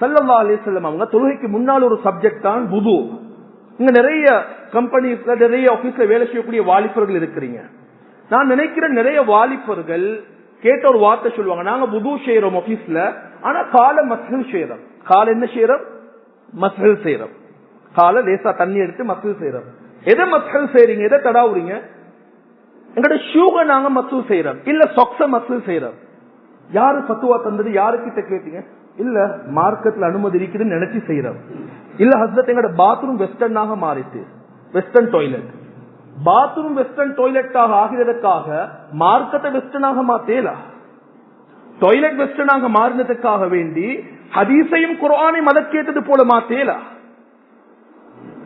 ஸல்லல்லாஹு அலைஹி வஸல்லம் அவங்க தொழுகைக்கு முன்னால் ஒரு சப்ஜெக்ட் தான் வுது. இங்க நிறைய கம்பெனிஸ்ல நிறைய ஆபீஸ்ல வேலை செய்யக்கூடிய வாலிபர்கள் இருக்கிறீங்க. நான் நினைக்கிறேன் நிறைய வாலிபர்கள் கேட்ட ஒரு வார்த்தை சொல்லுவாங்க, நாங்க வுது செய்யறோம் ஆபீஸ்ல, ஆனா கால மஸ்ஹல் செய்யறோம். கால என்ன செய்யறோம்? மஸ்ஹல் செய்யறோம். கால லேசா தண்ணி எடுத்து மஸ்ஹல் செய்யறோம். எதை மஸ்ஹல் செய்றீங்க, எதை தடாவுறீங்க? எங்கட ஷூக நாங்க மஸ்ஹல் செய்யறோம், இல்ல சொக்ஸ மஸ்ஹல் செய்யறோம். யாரு பத்துவா தந்தது, யாருக்கிட்ட கேட்டீங்க? இல்ல மார்க்கெட்ல அனுமதி இருக்குதுன்னு நினைச்சு செய்யறோம். இல்ல ஹஸ்பண்ட் எங்கட பாத்ரூம் வெஸ்டர்னாக மாறிட்டு, வெஸ்டர்ன் டாய்லெட், பாத்ரூம் வெஸ்டர்ன் டாய்லெட்டாக ஆகிறதுக்காக மார்க்கெட்டை வெஸ்டர்னாக மாத்தேலா, டாய்லெட் வெஸ்டர்னாக மாறினதுக்காக வேண்டி ஹதீஸையும் குர்ஆனையும் மதக்கேட்டது போல மாத்தேலா.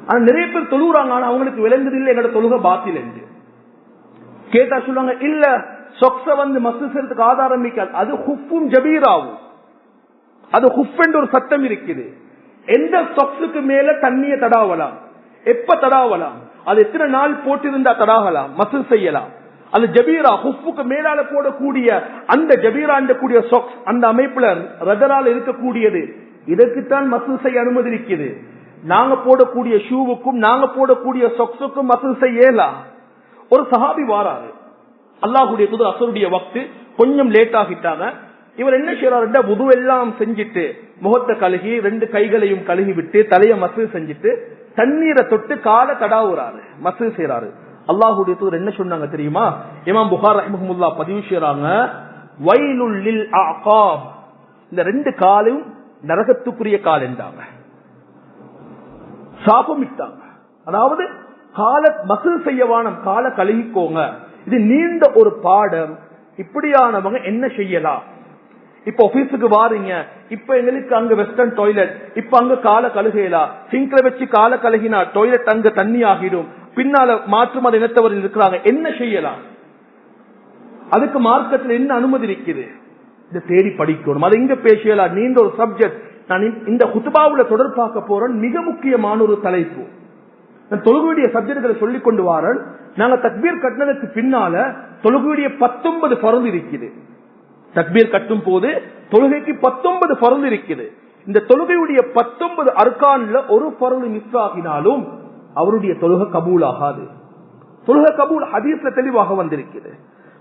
ஆனா நிறைய பேர் தொழுகிறாங்க, ஆனா அவங்களுக்கு விளங்குது இல்ல எங்கட தொழுக பாத்தில் என்று. கேட்டா சொல்லுவாங்க, இல்ல சொக்ஸ வந்து மஸ்ஹல் செய்யறதுக்கு ஆதாரம் இருக்காது, அது ஹுஃபும் ஜபீராவும், அது ஹுஃப் என்ற ஒரு சட்டம் இருக்குது. எந்த சொக்ஸுக்கு மேல தண்ணியை தடாவலாம், எப்ப தடாவலாம், அது எத்தனை நாள் போட்டிருந்தா தடாகலாம், மஸ்ஹல் செய்யலாம். அது ஜபீரா, ஹுஃபுக்கு மேலால போடக்கூடிய அந்த ஜபீரா கூடிய சொக்ஸ், அந்த அமைப்புல ரதரால் இருக்கக்கூடியது, இதற்குத்தான் மஸ்ஹல் செய்ய அனுமதி இருக்குது. நாங்க போடக்கூடிய ஷூவுக்கும் நாங்க போடக்கூடிய சொக்ஸுக்கும் மஸ்ஹல் செய்யலாம். ஒரு சஹாபி வாராரு, அல்லாஹ்வுடைய தூதர் அஸ்ருடைய வக்து கொஞ்சம் லேட் ஆகிட்டாங்க. இவர் என்ன செய்யறாரு, வுது எல்லாம் செஞ்சுட்டு முகத்தை கழுகி 2 கைகளையும் கழுகி விட்டு தலையை மஸ்ஹல் செஞ்சுட்டு தண்ணீரை தொட்டு காலை தடாவுறாரு, மஸ்ஹல் செய்யறாரு. அல்லாஹ்வுடைய தூதர் என்ன சொன்னாங்க தெரியுமா? இமாம் புகாரி ரஹ்மஹுல்லாஹ் பதிவு செய்றாங்க, வைலுல் லில் அஅகாப், இந்த 2 காலும் நரகத்துக்குரிய கால் என்றாங்க, சாபமிட்டாங்க. அதாவது கால மஸ்ஹல் செய்யவானம், கால கழுகிக்கோங்க. இது நீண்ட ஒரு பாடம். இப்படியானவங்க என்ன செய்யலாம்? இப்ப ஆபீஸுக்கு வாரீங்க, இப்ப எங்களுக்கு அங்க வெஸ்டர்ன் டாய்லெட், இப்ப அங்க கால கழுகையலா, சிங்க்ல வச்சு கால கழுகினா டாய்லெட் அங்க தண்ணி ஆகிடும், பின்னால மாற்று மத இனத்தவர்கள் இருக்கிறாங்க, என்ன செய்யலாம்? அதுக்கு மார்க்கத்தில் என்ன அனுமதி இருக்குது? இதை தேடி படிக்கணும். அது இங்க பேசலாம், நீண்ட ஒரு சப்ஜெக்ட். நான் இந்த குத்பாவுல தொடர் பார்க்க போறேன். மிக முக்கியமான ஒரு தலைப்பு. தொழுகையுடைய சப்ஜெக்ட்களை சொல்லிக் கொண்டு வாரன். நாங்க தக்பீர் கட்டினதுக்கு பின்னால தொழுகையுடைய 19 ஃபர்து இருக்குது. தக்பீர் கட்டும் போது தொழுகைக்கு 19 ஃபர்து இருக்குது. இந்த தொழுகையுடைய 19 அர்கான்ல ஒரு ஃபர்து மிஸ் ஆகினாலும் அவருடைய தொழுகை கபூல் ஆகாது. தொழுகை கபூல் ஹதீஸ்ல தெளிவாக வந்திருக்குது.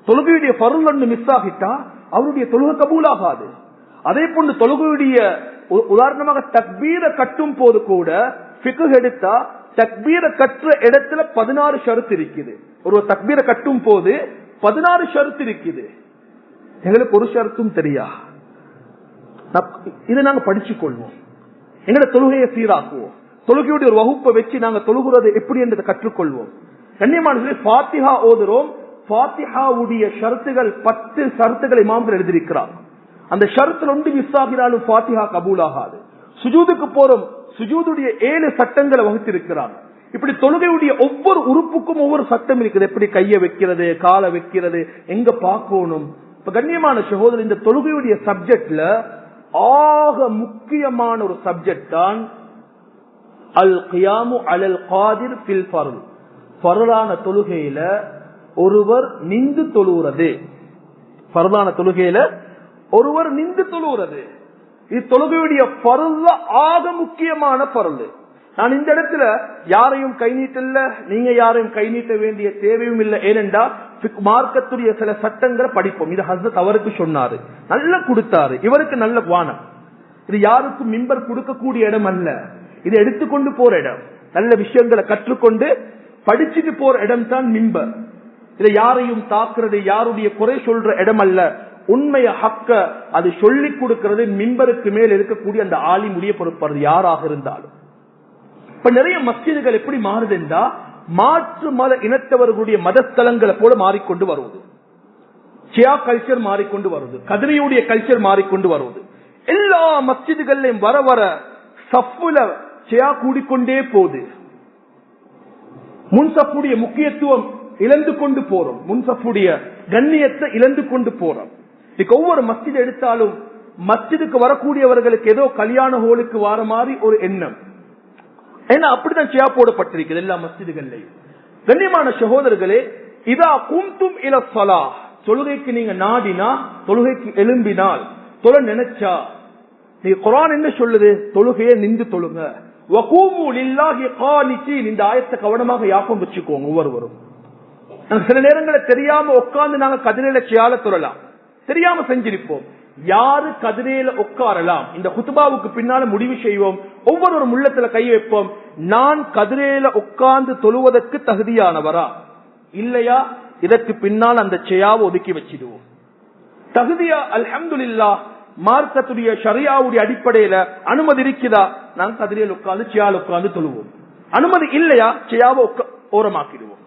தொழுகையுடைய ஃபர்து ஒன்று மிஸ் ஆகிட்டா அவருடைய தொழுகை கபூல் ஆகாது. அதே போன்று தொழுகையுடைய உதாரணமாக தக்பீரை கட்டும் போது கூட ஃபிக்ஹ் எடுத்தா தக்பீரை கற்ற இடத்துல 16 ஷரத்து இருக்குது. ஒரு தக்பீரை கட்டும் போது 16 ஷரத்து இருக்குது. எங்களுக்கு ஒரு ஷரத்தும் தெரியா. இதை நாங்க படிச்சு கொள்வோம், எங்களோட தொழுகையை சீராக்குவோம். தொழுகையுடைய ஒரு வகுப்பை வச்சு நாங்க தொழுகிறது எப்படி என்றதை கற்றுக்கொள்வோம். கண்ணியமான ஃபாத்திஹா ஓதுறோம். ஃபாத்திஹாவுடைய ஷரத்துகள் 10 ஷரத்துகள் இமாம்கள் எழுதியிருக்கிறார். அந்த ஷரத்துல ஒன்று மிஸ் ஆகினாலும் ஃபாத்திஹா கபூல் ஆகாது. சுஜூதுக்கு போறோம், சுஜூதுடைய 7 சட்டங்களை வகுத்திருக்கிறாங்க. இப்படி தொழுகையுடைய ஒவ்வொரு உறுப்புக்கும் ஒவ்வொரு சட்டம் இருக்குது. எப்படி கையை வைக்கிறது, காலை வைக்கிறது, எங்க பார்க்கணும். இப்ப கண்ணியமான சகோதரர், இந்த தொழுகையுடைய சப்ஜெக்ட்ல ஆக முக்கியமான ஒரு சப்ஜெக்ட் தான் அல் கியாமு அலல் காதிர் ஃபில் ஃபர்ல். ஃபர்லான தொழுகையில ஒருவர் நின்று தொழுகிறது. ஃபர்லான தொழுகையில ஒருவர் நின்று தொழுகிறது. இது தொழுகையுடைய ஃபர்ல்ல ஆக முக்கியமான ஃபர்ல். நான் இந்த இடத்துல யாரையும் கை நீட்டல, நீங்க யாரையும் கை நீட்ட வேண்டிய தேவையும் இல்லை. ஏனென்றா மார்க்கத்துடைய சில சட்டங்களை படிப்போம். இது ஹஸ்ரத் அவருக்கு சொன்னாரு, நல்ல கொடுத்தாரு, இவருக்கு நல்ல வானம். இது யாருக்கும் மிம்பர் கொடுக்கக்கூடிய இடம் அல்ல, இது எடுத்துக்கொண்டு போற இடம். நல்ல விஷயங்களை கற்றுக்கொண்டு படிச்சுட்டு போற இடம் தான் மிம்பர். இதை யாரையும் தாக்குறது, யாருடைய குறை சொல்ற இடம் அல்ல. உண்மைய ஹக்க அது சொல்லிக் கொடுக்கிறது மிம்பருக்கு மேல் இருக்கக்கூடிய அந்த ஆலிமுடைய பொறுப்பாரு யாராக இருந்தாலும். இப்ப நிறைய மஸ்ஜிதுகள் எப்படி மாறுதுண்டா, மாற்று மத இனத்தவர்களுடைய மதஸ்தலங்களை போல மாறிக்கொண்டு வருவது. ஷியா கல்ச்சர் மாறிக்கொண்டு வருவது, கதிரியுடைய கல்ச்சர் மாறிக்கொண்டு வருவது. எல்லா மஸ்ஜிதுகளையும் வர வர சஃப்புல ஷியா கூடிக்கொண்டே போகுது. முன்சப்புடைய முக்கியத்துவம் இழந்து கொண்டு போறோம், முன்சப்புடைய கண்ணியத்தை இழந்து கொண்டு போறோம். இன்னைக்கு ஒவ்வொரு மஸ்ஜித் எடுத்தாலும் மஸ்ஜிதுக்கு வரக்கூடியவர்களுக்கு ஏதோ கல்யாண ஹோலுக்கு வர மாதிரி ஒரு எண்ணம். ஏன்னா அப்படிதான் சியா போடப்பட்டிருக்கிறது எல்லா மஸ்ஜிதுகள்லையும். கண்ணியமான சகோதரர்களே, இதா கும்தும் இல ஸலாஹ், தொழுகைக்கு நீங்க நாடினா, தொழுகைக்கு எழும்பினால், தொழ நினைச்சா, நீ குர்ஆன் என்ன சொல்லுது? தொழுகையை நின்று தொழுங்க. வகூமு லில்லாஹி கானிதீன், இந்த ஆயத்தை கவனமாக யாபம் வச்சுக்கோங்க ஒவ்வொருவரும். சில நேரங்களில் தெரியாம உட்கார்ந்து நாங்க கதிரையில சியால தொழலாம், தெரியாம செஞ்சிருப்போம். யாரு கதிரையில உட்காரலாம், இந்த குத்துபாவுக்கு பின்னால முடிவு செய்வோம். ஒவ்வொரு உள்ளத்துல கை வைப்போம். நான் கதிரையில உட்கார்ந்து தொழுவதற்கு தகுதியானவரா இல்லையா? இதற்கு பின்னால் அந்த சியாவை ஒதுக்கி வச்சிடுவோம். தகுதியா? அல்ஹம்துலில்லாஹ், மார்க்கத்துடைய ஷரியாவுடைய அடிப்படையில அனுமதி இருக்குதா? நான் கதிரையில் உட்கார்ந்து சியால உட்கார்ந்து தொழுவோம். அனுமதி இல்லையா? சியாவை ஓரமாக்கிடுவோம்.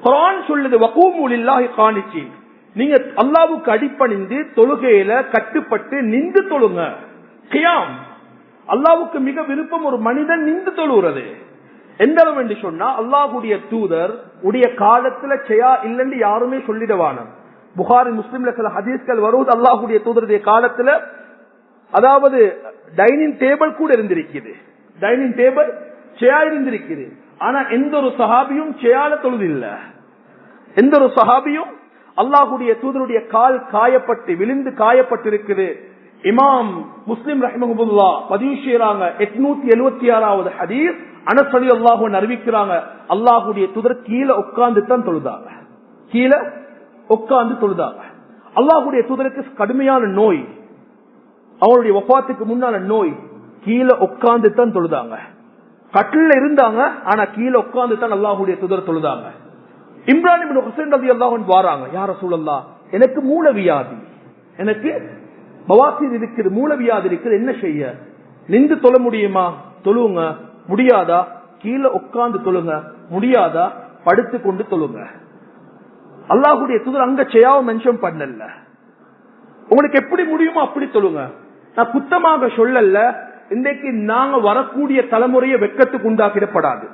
குர்ஆன் சொல்லுது வகூமு லில்லாஹி கானிதீன், நீங்க அல்லாஹ்வுக்கு அடிபணிந்து தொழுகையில கட்டுப்பட்டு நின்று தொழுங்க. கியாம், அல்லாஹ்வுக்கு மிக விருப்பம் ஒரு மனிதன் நின்று தொழுகிறது. எந்த அளவு என்று சொன்னா, அல்லாஹ்வுடைய தூதர் உடைய காலத்துல செய்யா இல்லைன்னு யாருமே சொல்லிடுவான. புகாரி முஸ்லிம்ல சில ஹதீஸ்கள் வருவது, அல்லாஹ்வுடைய தூதருடைய காலத்துல அதாவது டைனிங் டேபிள் கூட இருந்திருக்குது, டைனிங் டேபிள் செய்யா இருந்திருக்குது. ஆனா எந்த ஒரு சஹாபியும் செய்யால தொழுது இல்ல. எந்த ஒரு சஹாபியும் அல்லாஹ்வுடைய தூதருடைய கால் காயப்பட்டு விழுந்து காயப்பட்டிருக்குது. இமாம் முஸ்லிம் ரஹ்மஹுல்லாஹ் பதிவு செய்றாங்க 876வது ஹதீஸ். அனஸ் ரலியல்லாஹு அன்ஹு அறிவிக்கிறாங்க, அல்லாஹ்வுடைய தூதர் கீழே உட்கார்ந்து தான் தொழுதாங்க, கீழே உட்கார்ந்து தொழுதாங்க. அல்லாஹ்வுடைய தூதருக்கு கடுமையான நோய், அவருடைய வஃபாத்துக்கு முன்னால நோய், கீழே உட்கார்ந்து தான் தொழுதாங்க. கட்டில இருந்தாங்க, ஆனா கீழே உட்கார்ந்து தான் அல்லாஹ்வுடைய தூதர் தொழுதாங்க. இம்ரான் இப்னு ஹுசைன் ரலியல்லாஹு அன்ஹு வராங்க, யா ரசூலல்லாஹ், எனக்கு மூலவியாதி, எனக்கு பவாசீர் இருக்குது, மூலவியாதி இருக்குது, என்ன செய்ய? நின்று தொழ முடியுமா? தொழுங்க. முடியாதா? கீழே உட்கார்ந்து தொழுங்க. முடியாதா? படுத்து கொண்டு தொழுங்க. அல்லாஹ்வுடைய தூதர் அங்க செய்யாம மென்ஷன் பண்ணல. உங்களுக்கு எப்படி முடியுமோ அப்படி தொழுங்க. நான் குத்தமாக சொல்லல. இன்றைக்கு நாங்க வரக்கூடிய தலைமுறையை வெக்கத்துக்கு உண்டாக்கிடப்படாது.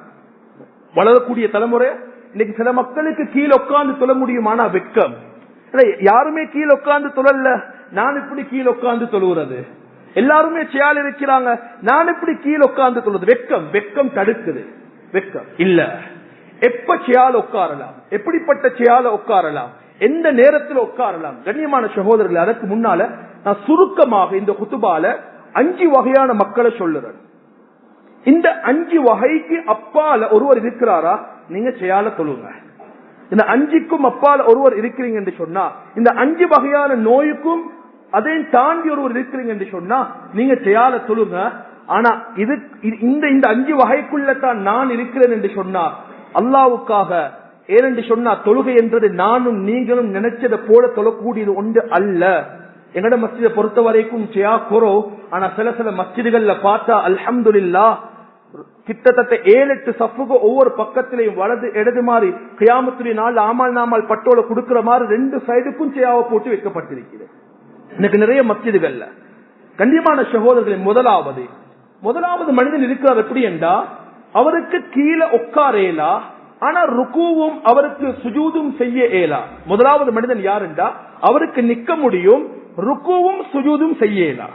வளரக்கூடிய தலைமுறை இன்னைக்கு சில மக்களுக்கு கீழே உட்கார்ந்து தொழ முடியுமானா வெக்கம். யாருமே கீழே உட்கார்ந்து தொழல, நான் இப்படி கீழே உட்கார்ந்து தொழுகிறது. எல்லாருமே சியால் இருக்கிறாங்க, நான் இப்படி கீழே உட்கார்ந்து தொழுது. வெக்கம், வெக்கம் தடுக்குது. வெக்கம் இல்ல. எப்ப சியால உட்காரலாம், எப்படிப்பட்ட சியால உட்காரலாம், எந்த நேரத்தில் உட்காரலாம்? கண்ணியமான சகோதரர்கள், அதற்கு முன்னால நான் சுருக்கமாக இந்த குத்துபால 5 வகையான மக்களை சொல்லுறேன். இந்த 5 வகைக்கு அப்பால ஒருவர் இருக்கிறாரா, நீங்க சியால தொழுங்க. இந்த 5க்கும் அப்பால ஒருவர் இருக்கிறீங்க என்று சொன்னா, இந்த 5 வகையான நோய்க்கும் அதையும் தாண்டி ஒருவர் இருக்கிறீங்க என்று சொன்னா, நீங்க சியால தொழுங்க. ஆனா இது இந்த 5 வகைக்குள்ள தான் நான் இருக்கிறேன் என்று சொன்னா, அல்லாவுக்காக ஏனென்று சொன்னா, தொழுகை என்றது நானும் நீங்களும் நினைச்சதை போல தொழக்கூடியது ஒன்று அல்ல. எங்கட மஸ்ஜிதை பொறுத்த வரைக்கும் சியா குறோ. ஆனா சில சில மஸ்ஜிதுகள்ல பார்த்தா அல்ஹம்துலில்லாஹ் கிட்டத்தட்ட 7-8 சஃப்புக்கு ஒவ்வொரு பக்கத்திலையும் வலது இடது மாதிரி கியாமத்துடைய நாள் ஆமால் நாமால் பட்டோல கொடுக்கிற மாதிரி 2 சைடுக்கும் சியாவை போட்டு வைக்கப்பட்டிருக்கிறது. எனக்கு நிறைய மஸ்ஜிதுகள்ல. கண்ணியமான சகோதரர்களை, முதலாவது மனிதன் இருக்கிறார் எப்படி என்றா, அவருக்கு கீழே உட்காரேலா, ஆனா ருக்குவும் அவருக்கு சுஜூதும் செய்ய ஏலா. முதலாவது மனிதன் யார் என்றா, அவருக்கு நிக்க முடியும், ருக்குவும் சுஜூதும் செய்யலா.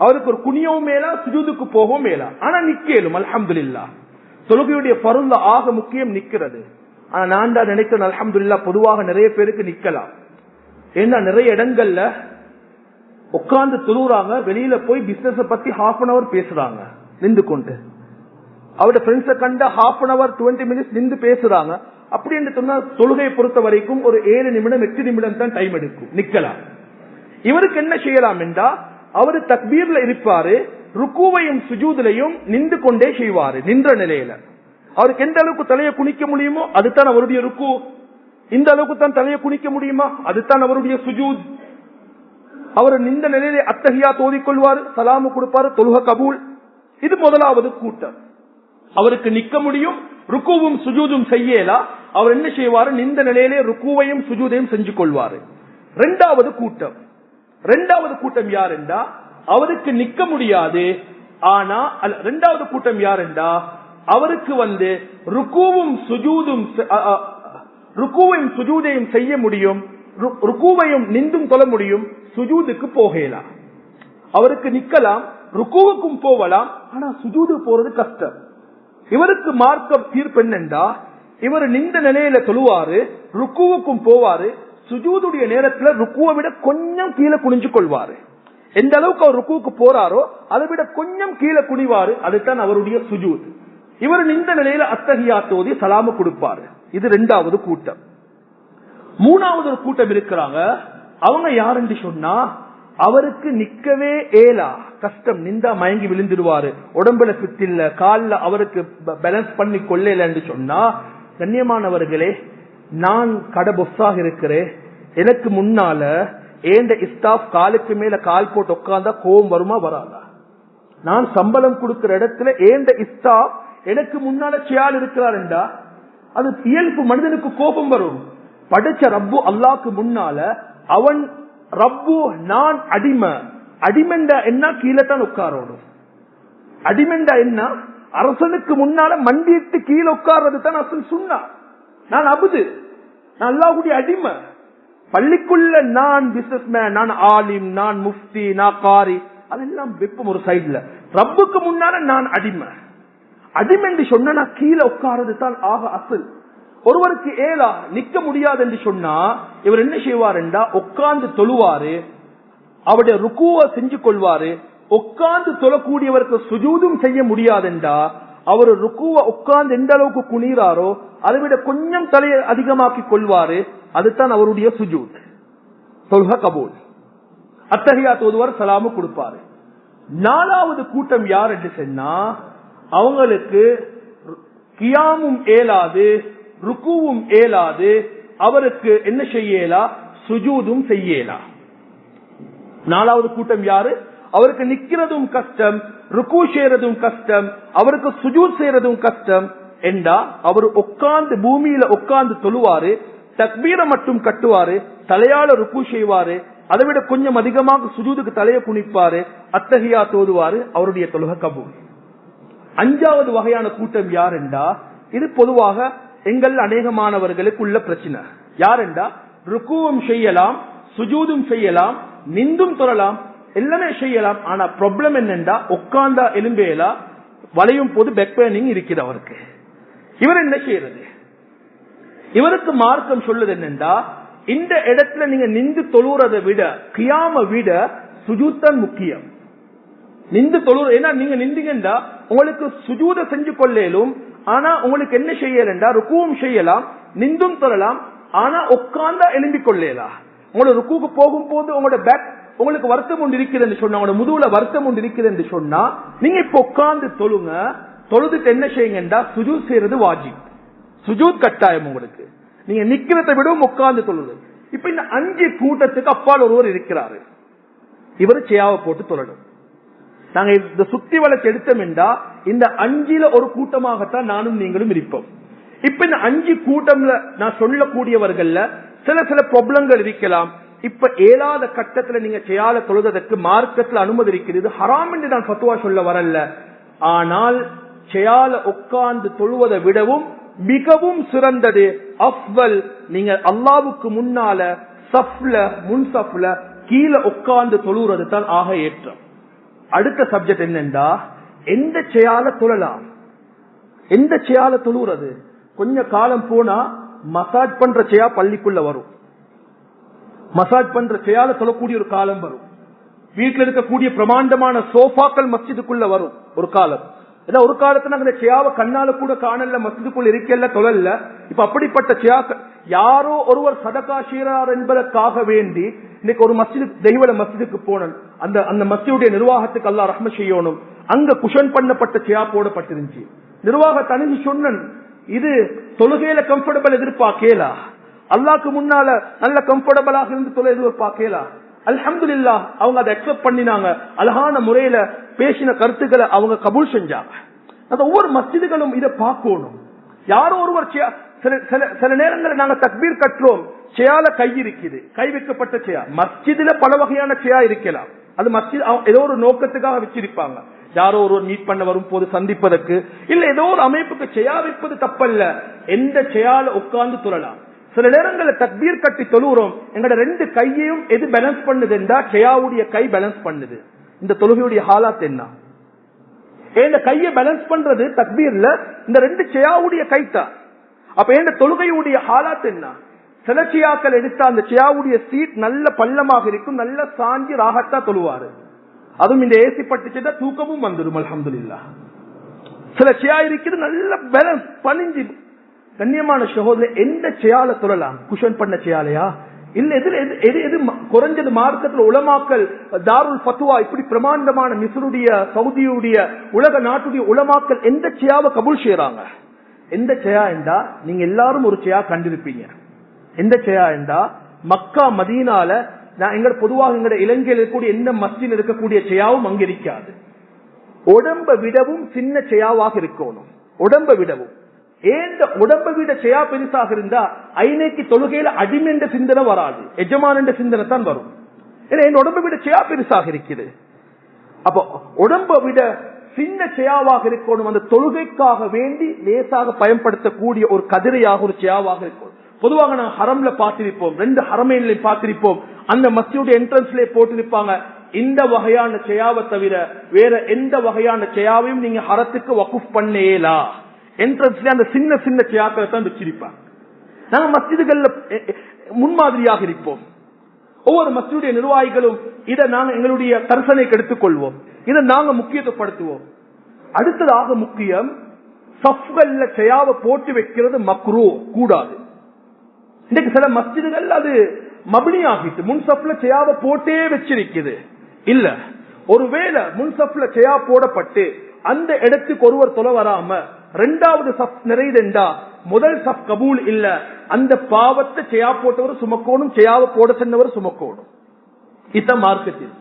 அவருக்கு ஒரு குனியவும் மேலா, சுஜூதுக்கு போகவும் மேலா, ஆனா நிக்கலும். அல்ஹம்துலில்லாஹ், தொழுகையுடைய ஃபர்ல்ல ஆக முக்கியம் நிக்கிறது. ஆனா நான் தான் நினைக்கிறேன், அல்ஹம்துலில்லாஹ் பொதுவாக நிறைய பேருக்கு நிக்கலாம். ஏன்னா நிறைய இடங்கள்ல உட்கார்ந்து தொழுறாங்க, வெளியில போய் பிசினஸ் பத்தி half an hour பேசுறாங்க நின்று கொண்டு. அவருடைய ஃப்ரெண்ட்ஸை கண்ட half an hour 20 minutes நின்று பேசுறாங்க. அப்படி என்று சொன்னா தொழுகையை பொறுத்த வரைக்கும் ஒரு 7 நிமிடம் 8 நிமிடம் தான் டைம் எடுக்கும், நிக்கலாம். இவருக்கு என்ன செய்யலாம் என்றா, அவரு தக்பீர்ல இருப்பாரு, ருக்குவையும் சுஜூதிலையும் நின்று கொண்டே செய்வாரு. நின்ற நிலையில அவருக்கு எந்த அளவுக்கு தலையை குனிக்க முடியுமோ அதுதான் அவருடைய ருக்கு. இந்த அளவுக்கு தான் தலையை குனிக்க முடியுமா அதுதான் அவருடைய சுஜூத். அவர் நின்ற நிலையிலே அத்தஹியா தோதிக்கொள்வாரு, சலாமு கொடுப்பாரு, தொழுகை கபூல். இது முதலாவது கூட்டம். அவருக்கு நிக்க முடியும், ருக்குவும் சுஜூதும் செய்யலா, அவர் என்ன செய்வாரு, நின்ற நிலையிலே ருக்குவையும் சுஜூதையும் செஞ்சு கொள்வாரு. இரண்டாவது கூட்டம் யார் என்றா, அவருக்கு நிக்க முடியாது, ஆனா இரண்டாவது கூட்டம் யார் என்றா, அவருக்கு ருக்குவும் சுஜூதையும் செய்ய முடியும், ருக்கூவையும் நின்றும் தொழ முடியும், சுஜூதுக்கு போகலாம். அவருக்கு நிக்கலாம், ருக்கூவுக்கும் போகலாம், ஆனா சுஜூது போறது கஷ்டம். இவருக்கு மார்க்கம் தீர்ப்பு என்னண்டா, இவர் நின்ற நிலையில தொழுவாரு, ருக்கூவுக்கும் போவாரு, சுஜூதுடைய நேரத்துல ருக்குவை விட கொஞ்சம் கீழே குனிஞ்சு கொள்வாரு. எந்த அளவுக்கு அவர் ருக்குவுக்கு போறாரோ அதை விட கொஞ்சம் கீழே குனிவாரு, அதுதான் அவருடைய சுஜூத். இவர் நின்ற நிலையில அத்தஹியாத் ஓதி சலாமு கொடுப்பாரு. இது இரண்டாவது கூட்டம். மூணாவது ஒரு கூட்டம் இருக்கிறாங்க. அவங்க யாருன்னு சொன்னா, அவருக்கு நிக்கவே ஏலா, கஷ்டம், நின்றா மயங்கி விழுந்துடுவாரு, உடம்புல பித்தில்ல, காலில் அவருக்கு பேலன்ஸ் பண்ணி கொள்ளலன்னு சொன்னா, கண்ணியமானவர்களே, நான் கடை பொஸ்ஸாக இருக்கிறேன், எனக்கு முன்னால ஏண்ட ஸ்டாஃப் காலுக்கு மேல கால் போட்டு உட்கார்ந்தா கோபம் வருமா வராதா? நான் சம்பளம் கொடுக்கிற இடத்துல ஏண்ட ஸ்டாஃப் எனக்கு முன்னால சேல் இருக்கிறாருண்டா அது இயல்பு, மனிதனுக்கு கோபம் வரும். படிச்ச ரப்பு அல்லாஹ்க்கு முன்னால அவன் ரப்பு, நான் அடிமை. அடிமெண்டா என்ன? கீழே தான் உட்காரணும். அடிமெண்டா என்ன? அரசனுக்கு முன்னால மண்டிட்டு கீழே உட்கார்றது தான் அசல் சுன்னா. நான் அபுது, நான் அல்லாஹ்வுடைய அடிமை. பள்ளிக்குள்ள நான் பிசினஸ்மேன், நான் ஆலிம், நான் முஃப்தி, நான் காரி, அதெல்லாம் வெப்பம் ஒரு சைட்ல. ரப்புக்கு முன்னால நான் அடிமை. அடிமை என்று சொன்னா கீழே உட்கார்றது தான் ஆக அசல். ஒருவருக்கு ஏலா நிக்க முடியாது என்று சொன்னா இவர் என்ன செய்வார் என்றா, உட்கார்ந்து தொழுவாரு, அவருடைய ருக்குவை செஞ்சு கொள்வாரு. உட்கார்ந்து தொழக்கூடியவருக்கு சுஜூதும் செய்ய முடியாதுண்டா அவர் ருக்குவை உட்கார்ந்து எந்த அளவுக்கு குனிறாரோ அதை விட கொஞ்சம் தலையை அதிகமாக்கி கொள்வாரு, அதுதான் அவருடைய சுஜூத். தொழுக கபூல். அத்தஹியாத் ஓதுவார், சலாமு கொடுப்பாரு. நாலாவது கூட்டம் யார் என்று சொன்னா, அவங்களுக்கு கியாமும் ஏலாது, ருக்குவும் ஏலாது, அவருக்கு என்ன செய்யலா, சுஜூதும் செய்யலா. நாலாவது கூட்டம் யாரு? அவருக்கு நிக்கிறதும் கஷ்டம், ருக்கு செய்யறதும் கஷ்டம், அவருக்கு சுஜூத் செய்யறதும் கஷ்டம் என்றா அவர் உட்கார்ந்து பூமியில உட்கார்ந்து தொழுவாரு, தக்பீரை மட்டும் கட்டுவாரு, தலையால ருக்கு செய்வாரு, அதை விட கொஞ்சம் அதிகமாக சுஜூதுக்கு தலையை குனிப்பாரு, அத்தஹியாத் ஓதுவாரு, அவருடைய தொழுகை கபூல். அஞ்சாவது வகையான கூட்டம் யார் என்றா, இது பொதுவாக எங்கள் அநேகமானவர்களுக்கு உள்ள பிரச்சனை. யார் என்றா, ருக்குவும் செய்யலாம், சுஜூதும் செய்யலாம், நிந்தும் தொழலாம், எல்லாமே செய்யலாம். ஆனா ப்ராப்ளம் என்னண்டா, உட்கார்ந்தா எலும்பேலா, வளையும் போது பேக் பெயினிங் இருக்குது அவருக்கு. இவர் என்ன செய்யறது? இவருக்கு மார்க்கம் சொல்லுது என்னண்டா, இந்த இடத்துல நீங்க நின்று தொழுறதை விட, கியாம விட சுஜூத்தான் முக்கியம். நின்று தொழுற, ஏன்னா நீங்க நின்றீங்கன்னா உங்களுக்கு சுஜூத செஞ்சு கொள்ளலும், ஆனா உங்களுக்கு என்ன செய்யலண்டா, ருக்குவும் செய்யலாம், நிந்தும் தொழலாம், ஆனா உட்கார்ந்தா எழும்பிக் கொள்ளலாம். உங்களோட ருக்குக்கு போகும் போது உங்களோட பேக் உங்களுக்கு வருத்தம் ஒன்று இருக்குது என்று சொன்னா, உங்களோட முதுகுல வருத்தம் ஒன்று இருக்குது என்று சொன்னா, நீங்க இப்ப உட்கார்ந்து தொழுங்க. தொழுதுக்கு என்ன செய்யுங்கண்டா, சுஜூத் செய்யறது வாஜிப், சுஜூத் கட்டாயம். உங்களுக்கு நீங்க நிக்கிறத விடவும் உட்கார்ந்து தொழுது. இப்ப இந்த 5 கூட்டத்துக்கு அப்பால் ஒருவர் இருக்கிறாரு, இவர் சேவை போட்டு தொழணும். நாங்க இந்த சுத்தி வளர்ச்சி எடுத்தோம் என்றா இந்த 5ல ஒரு கூட்டமாகத்தான் நானும் நீங்களும் இருப்போம். இப்ப இந்த 5 கூட்டம்ல நான் சொல்லக்கூடியவர்கள்ல சில ப்ராப்ளங்கள் இருக்கலாம். இப்ப 7வது கட்டத்துல நீங்க சேயால தொழுதற்கு மார்க்கத்துல அனுமதி இருக்கிறது, ஹராம் என்று நான் ஃபத்வா சொல்ல வரல. ஆனால் சேயால உட்கார்ந்து தொழுவதை விடவும் மிகவும் சிறந்தது, அஃவல், நீங்க அல்லாஹ்வுக்கு முன்னால சஃப்ல, முன் சஃப்ல கீழே உட்கார்ந்து தொழுறது தான் ஆக ஏற்றம். அடுத்த சப்ஜெக்ட் என்னண்டா, எந்த சேயால தொழலாம், எந்த சேயால தொழுறது. கொஞ்ச காலம் போனா மசாஜ் பண்ற சேயா பள்ளிக்குள்ள வரும், மசாஜ் பண்ற சேயால தொழக்கூடிய ஒரு காலம் வரும். வீட்டில் இருக்கக்கூடிய பிரமாண்டமான சோஃபாக்கள் மஸ்ஜிதுக்குள்ள வரும் ஒரு காலம். ஏன்னா ஒரு காலத்துல அந்த சேயாவை கண்ணால கூட காணல, மஸ்ஜிதுக்குள்ள இருக்கல, தொழல. இப்ப அப்படிப்பட்ட சேயாக்கள் யாரோ ஒருவர் சதகா செய்றார் என்பதற்காக வேண்டி இன்னைக்கு ஒரு மஸ்ஜிது, தெய்வல மஸ்ஜிதுக்கு போனேன், அந்த மஸ்ஜிதுடைய நிர்வாகத்துக்கு அல்லாஹ் ரஹ்மத் செய்யணும், அங்க குஷன் பண்ணப்பட்ட சேயா போடப்பட்டிருந்துச்சு. நிர்வாக தனிஞ்சு சொன்னன், இது தொழுகையில கம்ஃபர்டபிள் எதிர்பார்க்கலா, அல்லாஹ்க்கு முன்னால நல்ல கம்ஃபர்டபிளாக இருந்து தொலை எதிர்பார்க்கலா. அல்ஹம்துலில்லாஹ் அவங்க அதை அக்செப்ட் பண்ணினாங்க, அழகான முறையில பேசின கருத்துக்களை அவங்க கபூல் செஞ்சாங்க. ஒவ்வொரு மஸ்ஜிதுகளும் இதை பார்க்கணும். யாரோ ஒருவர் சில நேரங்களில் நாங்க தக்பீர் கட்டுறோம், சேயால கை இருக்குது, கை வைக்கப்பட்ட சேயா. மஸ்ஜிதுல பல வகையான சேயா இருக்கலாம், அது மஸ்ஜித் ஏதோ ஒரு நோக்கத்துக்காக வச்சிருப்பாங்க. யாரோ ஒருவர் மீட் பண்ண வரும் போது சந்திப்பதற்கு, இல்ல ஏதோ ஒரு அமைப்புக்கு சேயா வைப்பது தப்பல்ல. எந்த சேயால உட்கார்ந்து தொழலாம். சில நேரங்களில் தக்பீர் கட்டி தொழுகிறோம், எங்கட 2 கையையும் எது பேலன்ஸ் பண்ணுது என்றா ஷியாவுடைய கை பேலன்ஸ் பண்ணுது. இந்த தொழுகையுடைய ஹாலாத் என்ன? இந்த கையை பேலன்ஸ் பண்றது தக்பீர்ல இந்த 2 ஷியாவுடைய கைத்தா. அப்ப இந்த தொழுகையுடைய ஹாலாத் என்ன? சில ஷியாக்கள் எடுத்த அந்த ஷியாவுடைய சீட் நல்ல பள்ளமாக இருக்கும், நல்ல சாஞ்சி ராகத்தா தொழுவாரு. அதுவும் இந்த ஏசி பட்டுச்சுட்டா தூக்கமும் வந்துடும். அல்ஹம்துலில்லாஹ். சில ஷியா இருக்குது நல்ல பேலன்ஸ் பணிஞ்சு. கண்ணியமான சகோதரர், எந்த ஷியால தொழலாம்? குஷன் பண்ண ஷியாலையா? இல்ல எது குறைஞ்சது மார்க்கத்தில் உலமாக்கல் தாருல் ஃபத்வா இப்படி பிரமாண்டமான மிஸ்ருடைய சவுதியுடைய உலக நாட்டுடைய உலமாக்கல் எந்த ஷியாவை கபூல் செய்யறாங்க? எந்த ஷியா என்றா நீங்க எல்லாரும் ஒரு ஷியா கண்டிருப்பீங்க. எந்த ஷியா என்றா மக்கா மதீனால எங்க பொதுவாக எங்க இலங்கையில் இருக்கக்கூடிய எந்த மஸ்ஜிதில் இருக்கக்கூடிய ஷியாவும் அங்க இருக்காது. உடம்ப விடவும் சின்ன ஷியாவாக இருக்கணும். உடம்ப விடவும் ஏந்த உடம்ப விட ஷியா பெருசாக இருந்தா ஐநேக்கு தொழுகையில அடிமை என்ற சிந்தனை வராது, எஜமான் என்ற சிந்தனை தான் வரும். ஏன்னா என் உடம்ப விட ஷியா பெருசாக இருக்குது. அப்போ உடம்ப விட சின்ன ஷியாவாக இருக்கணும். அந்த தொழுகைக்காக வேண்டி லேசாக பயன்படுத்தக்கூடிய ஒரு கதிரையாக ஒரு ஷியாவாக இருக்கணும். பொதுவாக நாங்கள் ஹரம்ல பார்த்திருப்போம், 2 ஹரமைன்ல பார்த்திருப்போம், அந்த மஸ்ஜிதுடைய என்ட்ரன்ஸ்ல போட்டிருப்பாங்க. இந்த வகையான ஷியாவை தவிர வேற எந்த வகையான ஷியாவையும் நீங்க ஹரத்துக்கு வகுப் பண்ணேலா. என்ட்ரன்ஸ்ல அந்த சின்ன சின்ன ஷியாக்களை தான் வச்சிருப்பாங்க. நாங்க மஸ்ஜிதுகள்ல முன்மாதிரியாக இருப்போம். ஒவ்வொரு மஸ்ஜிதுடைய நிர்வாகிகளும் இதை நாங்க எங்களுடைய கர்சனைக்கு எடுத்துக் கொள்வோம், இதை நாங்க முக்கியத்துவப்படுத்துவோம். அடுத்ததாக முக்கியம், சஃப்கள்ல ஷியாவை போட்டு வைக்கிறது மக்ரூ, கூடாது. இன்னைக்கு சில மஸ்ஜிதுகள் அது மப்னி ஆகிட்டு முன்சப்ல ஷியாவை போட்டே வச்சிருக்குது. இல்ல, ஒருவேளை முன்சப்ல ஷியா போடப்பட்டு அந்த இடத்துக்கு ஒருவர் தொலை வராம 2வது சப் நிறைந்தா முதல் சப் கபூல் இல்ல, அந்த பாவத்தை ஷியா போட்டவர் சுமக்கணும், ஷியாவை போட சென்றவர் சுமக்கணும். இத மார்க்கத்தில்.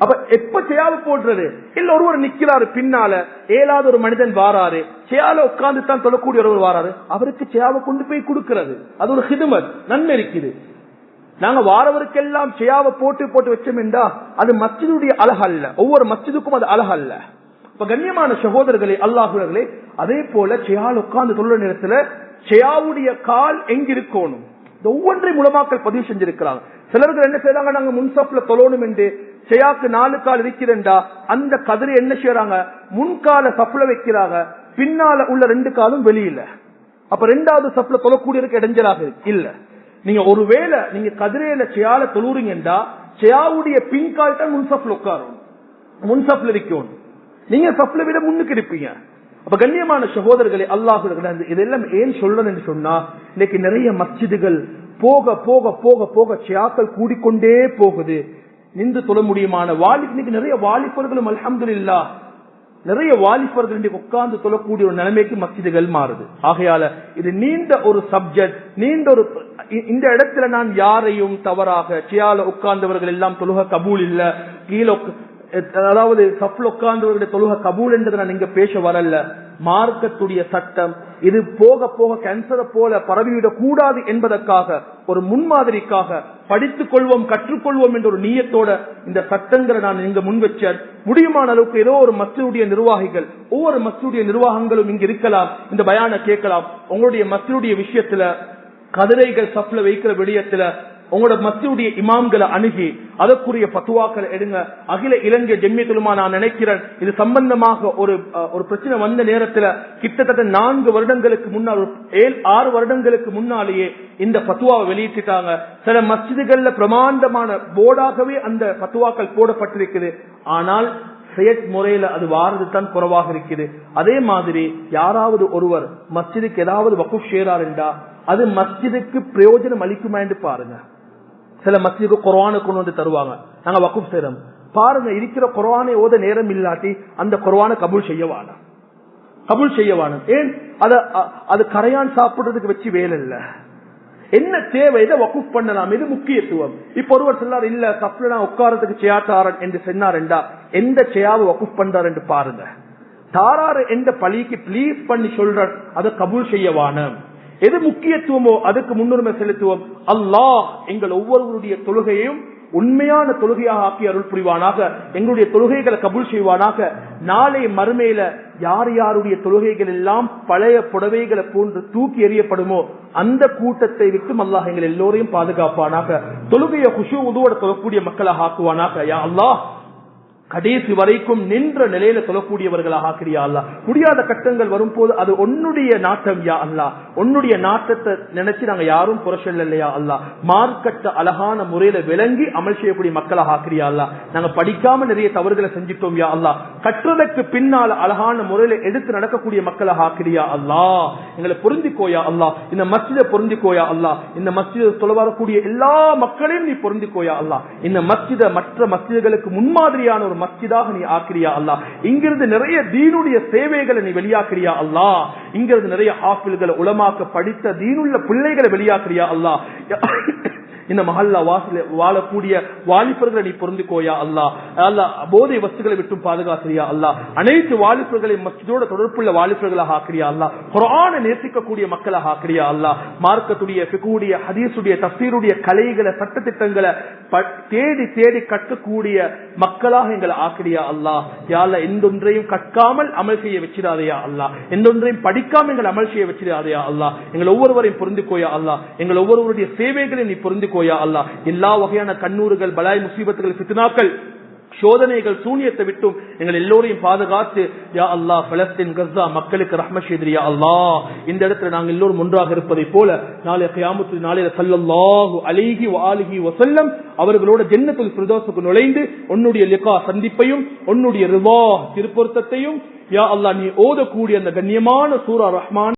அப்ப எப்ப ஷியாவை போடுறது? இல்ல ஒருவர் நிக்கிறாரு பின்னால, ஏழாவது ஒரு மனிதன் வாராரு, ஷியால உட்கார்ந்து தான் தொழக்கூடிய ஒருவர் வாராரு, அவருக்கு ஷியாவை கொண்டு போய் கொடுக்கிறது அது ஒரு ஹிதுமத், நன்மை இருக்குது. நாங்க வாரவருக்கெல்லாம் ஷியாவை போட்டு போட்டு வச்சோம்டா அது மஸ்ஜிதுடைய அழகல்ல, ஒவ்வொரு மஸ்ஜிதுக்கும் அது அழகல்ல. இப்ப கண்ணியமான சகோதரர்களே, அல்லாஹ்வினர்களே, அதே போல ஷியால உட்கார்ந்து தொழுற நேரத்துல ஷியாவுடைய கால் எங்க இருக்கணும், ஒவ்வொன்றை உலமாக்கள் பதிவு செஞ்சிருக்கிறாங்க. சிலர்கள் என்ன செய்யறாங்க, நாங்க முன்சப்ல தொழணும் என்று ஷியாக்கு 4 கால் இருக்கிறா அந்த கதிரை என்ன செய்யறாங்க, முன்கால சப்ல வைக்கிறாங்க, பின்னால உள்ள 2 காலும் வெளியில. அப்ப 2வது சப்ல தொழக்கூடியதுக்கு இடைஞ்சலாக இல்ல. நீங்க ஒருவேளை நீங்க கதிரையில ஷியால தொழுறீங்கடா ஷியாவுடைய பின்கால் தான் முன்சப்ல உட்காரும், முன்சப்ல இருக்கணும். நீங்க சப்ல விட முன்னுக்கு இருப்பீங்க. அப்ப கண்ணியமான சகோதரர்களே, அல்லாஹ் இதெல்லாம் ஏன் சொல்லணும் என்று சொன்னா, இன்னைக்கு நிறைய மஸ்ஜிதுகள் போக போக போக போக ஷியாக்கள் கூடிக்கொண்டே போகுது. நின்று தொழ முடியுமான இன்னைக்கு நிறைய வாலிபர்களும் அல்ஹம்துலில்லாஹ் நிறைய வாலிபர்கள் உட்கார்ந்து தொழக்கூடிய ஒரு நிலைமைக்கு மஸ்ஜிதுகள் மாறுது. ஆகையால இது நீண்ட ஒரு சப்ஜெக்ட், நீண்ட ஒரு இந்த இடத்துல நான் யாரையும் தவறாக ஷியால உட்கார்ந்தவர்கள் எல்லாம் தொழுக கபூல் இல்ல, கீழே அதாவது சப்ல உட்கார்ந்தவர்களுடைய தொழுக கபூல் என்றதை நான் இங்க பேச வரல. மார்க்கத்துடைய சட்டம் இது போக போக கேன்சரை போல பரவிவிடக் கூடாது என்பதற்காக ஒரு முன்மாதிரிக்காக படித்துக் கொள்வோம், கற்றுக்கொள்வோம் என்ற ஒரு நீயத்தோட இந்த சட்டங்களை நான் இங்க முன் வச்சேன். முடியுமான அளவுக்கு ஏதோ ஒரு மஸ்ஜிதுடைய நிர்வாகிகள், ஒவ்வொரு மஸ்ஜிதுடைய நிர்வாகங்களும் இங்க இருக்கலாம், இந்த பயான கேட்கலாம். உங்களுடைய மஸ்ஜிதுடைய விஷயத்துல கதிரைகள் சப்ல வைக்கிற விடயத்துல உங்களோட மஸ்ஜிதுடைய இமாம்களை அணுகி அதற்குரிய பத்துவாக்களை எடுங்க. அகில இலங்கை ஜம்மியத்துல் உலமா நான் நினைக்கிறேன் இது சம்பந்தமாக ஒரு பிரச்சனை வந்த நேரத்துல கிட்டத்தட்ட 4 வருடங்களுக்கு முன்னால் 7-6 வருடங்களுக்கு முன்னாலேயே இந்த பத்துவாவை வெளியிட்டாங்க. சில மஸ்ஜிதுகள்ல பிரமாண்டமான போர்டாகவே அந்த பத்துவாக்கள் போடப்பட்டிருக்குது. ஆனால் செயற்முறையில அது வாரது தான் குறைவாக இருக்குது. அதே மாதிரி யாராவது ஒருவர் மஸ்ஜிதுக்கு ஏதாவது வகுப் செய்றார் என்றா அது மஸ்ஜிதுக்கு பிரயோஜனம் அளிக்குமா என்று பாருங்க. சில மஸ்ஜிதுக்கு குர்ஆனை கொண்டு வந்து தருவாங்க, நாங்க வகுப் செய்றோம் பாருங்க, இருக்கிற குர்ஆனை ஓத நேரம் இல்லாட்டி அந்த குர்ஆனை கபூல் செய்யவானா, கபூல் செய்யவானா. ஏன் அது கரையான் சாப்பிடுறதுக்கு வச்சு வேலை இல்ல. என்ன தேவை, இதை வகுப் பண்ணலாம், இது முக்கியத்துவம். இப்ப ஒருவர் சொல்லார் இல்ல சப்ல நான் உட்காரத்துக்கு செய்யாட்டாரன் என்று சொன்னார் என்றா எந்த செய்யாவை வகுப் பண்றார் என்று பாருங்க. தாராறு எந்த பள்ளிக்கு பிளீஸ் பண்ணி சொல்றார் அதை கபூல் செய்யவான. எது முக்கியத்துவமோ அதுக்கு முன்னுரிமை செலுத்துவோம். அல்லாஹ் எங்கள் ஒவ்வொருவருடைய தொழுகையும் உண்மையான தொழுகையாக ஆக்கி அருள் புரிவானாக. எங்களுடைய தொழுகைகளை கபூல் செய்வானாக. நாளை மறுமையில யார் யாருடைய தொழுகைகள் எல்லாம் பழைய புடவைகளை போன்று தூக்கி எறியப்படுமோ அந்த கூட்டத்தை விட்டு அல்லாஹ் எங்கள் எல்லோரையும் பாதுகாப்பானாக. தொழுகையை குஷு உதுவோட தொழக்கூடிய மக்களாக ஆக்குவானாக. யா அல்லாஹ், கடைசி வரைக்கும் நின்ற நிலையில சொல்லக்கூடியவர்களாக ஆக்கிறியா அல்லா. முடியாத கட்டங்கள் வரும்போது அது உன்னுடைய நாட்டம் யா அல்லா. உன்னுடைய நாட்டத்தை நினைச்சு நாங்க யாரும் புரஷல் இல்லையா அல்லா. மார்க்கத்தை அழகான முறையில விளங்கி அமல் செய்யக்கூடிய மக்களாக ஆக்கிறியா அல்லா. நாங்க படிக்காம நிறைய தவறுகளை செஞ்சிட்டோம் யா அல்லா. கற்றதற்கு பின்னால் அழகான முறையில எடுத்து நடக்கக்கூடிய மக்களாக ஆக்கிறியா அல்லா. எங்களை பொருந்திக்கோயா அல்லா. இந்த மஸ்ஜிதை பொருந்திக்கோயா அல்லா. இந்த மஸ்ஜிதை சொல்ல வரக்கூடிய எல்லா மக்களையும் நீ பொருந்திக்கோயா அல்லா. இந்த மஸ்ஜிதை மற்ற மஸ்ஜிதுகளுக்கு முன்மாதிரியான ஒரு மஸ்ஜிதாக நீ ஆக்கிறியா அல்லா. இங்கிருந்து நிறைய தீனுடைய சேவைகளை நீ வெளியாக்கிறியா அல்லா. இங்கிருந்து நிறைய ஹாஃபில்களை உலமாக்க படித்த தீனுள்ள பிள்ளைகளை வெளியாக்கிறியா அல்லா. இந்த மஹல்லா வாசில வாழக்கூடிய வாலிபர்களை நீ பொருந்திக்கோயா அல்லா. அல்லா, போதை வஸ்துகளை விட்டும் பாதுகாக்கிறியா அல்லா. அனைத்து வாலிபர்களையும் மஸ்ஜிதோட தொடர்புள்ள வாலிபர்களாக ஆக்கிறியா அல்லா. குர்ஆனை நேசிக்கக்கூடிய மக்களாக ஆக்கிறியா அல்லா. மார்க்கத்துடைய ஃபிக்ஹுடைய ஹதீஸுடைய தஃசீருடைய கலைகளை சட்டதிட்டங்களை தேடி தேடி கற்கக்கூடிய மக்களாக எங்களை ஆக்கிறியா அல்லா. யா அல்லாஹ், எந்தொன்றையும் கற்காமல் அமல் செய்ய வச்சிடாதையா அல்லா. எந்தொன்றையும் படிக்காமல் எங்களை அமல் செய்ய வச்சிடாதையா அல்லா. எங்கள் ஒவ்வொருவரையும் பொருந்திக்கோயா அல்லா. எங்கள் ஒவ்வொருவருடைய சேவைகளை நீ பொருந்திக்கோயா அல்லா. எல்லா வகையான கண்ணூறுகள், பலாய், முசீபத்துகள், ஃபித்னாக்கள், சோதனைகள், சூனியத்தை விட்டும் எங்கள் எல்லோரையும் பாதுகாத்து யா அல்லாஹ், பலஸ்தீன், கஸா மக்களுக்கு ரஹ்மத் செய்து யா அல்லாஹ். இந்த இடத்துல நாங்கள் எல்லோரும் ஒன்றாக இருப்பதை போல நாளைய கியாமத்து நாளையில ஸல்லல்லாஹு அலைஹி வஆலிஹி வஸல்லம் அவர்களோட ஜன்னத்துல் ஃபிர்தௌஸுக்கு நுழைந்து உன்னுடைய லிகா சந்திப்பையும் உன்னுடைய ரிதா திருப்பொருத்தத்தையும் யா அல்லாஹ் நீ ஓதக்கூடிய அந்த கண்ணியமான சூரா ரஹ்மான்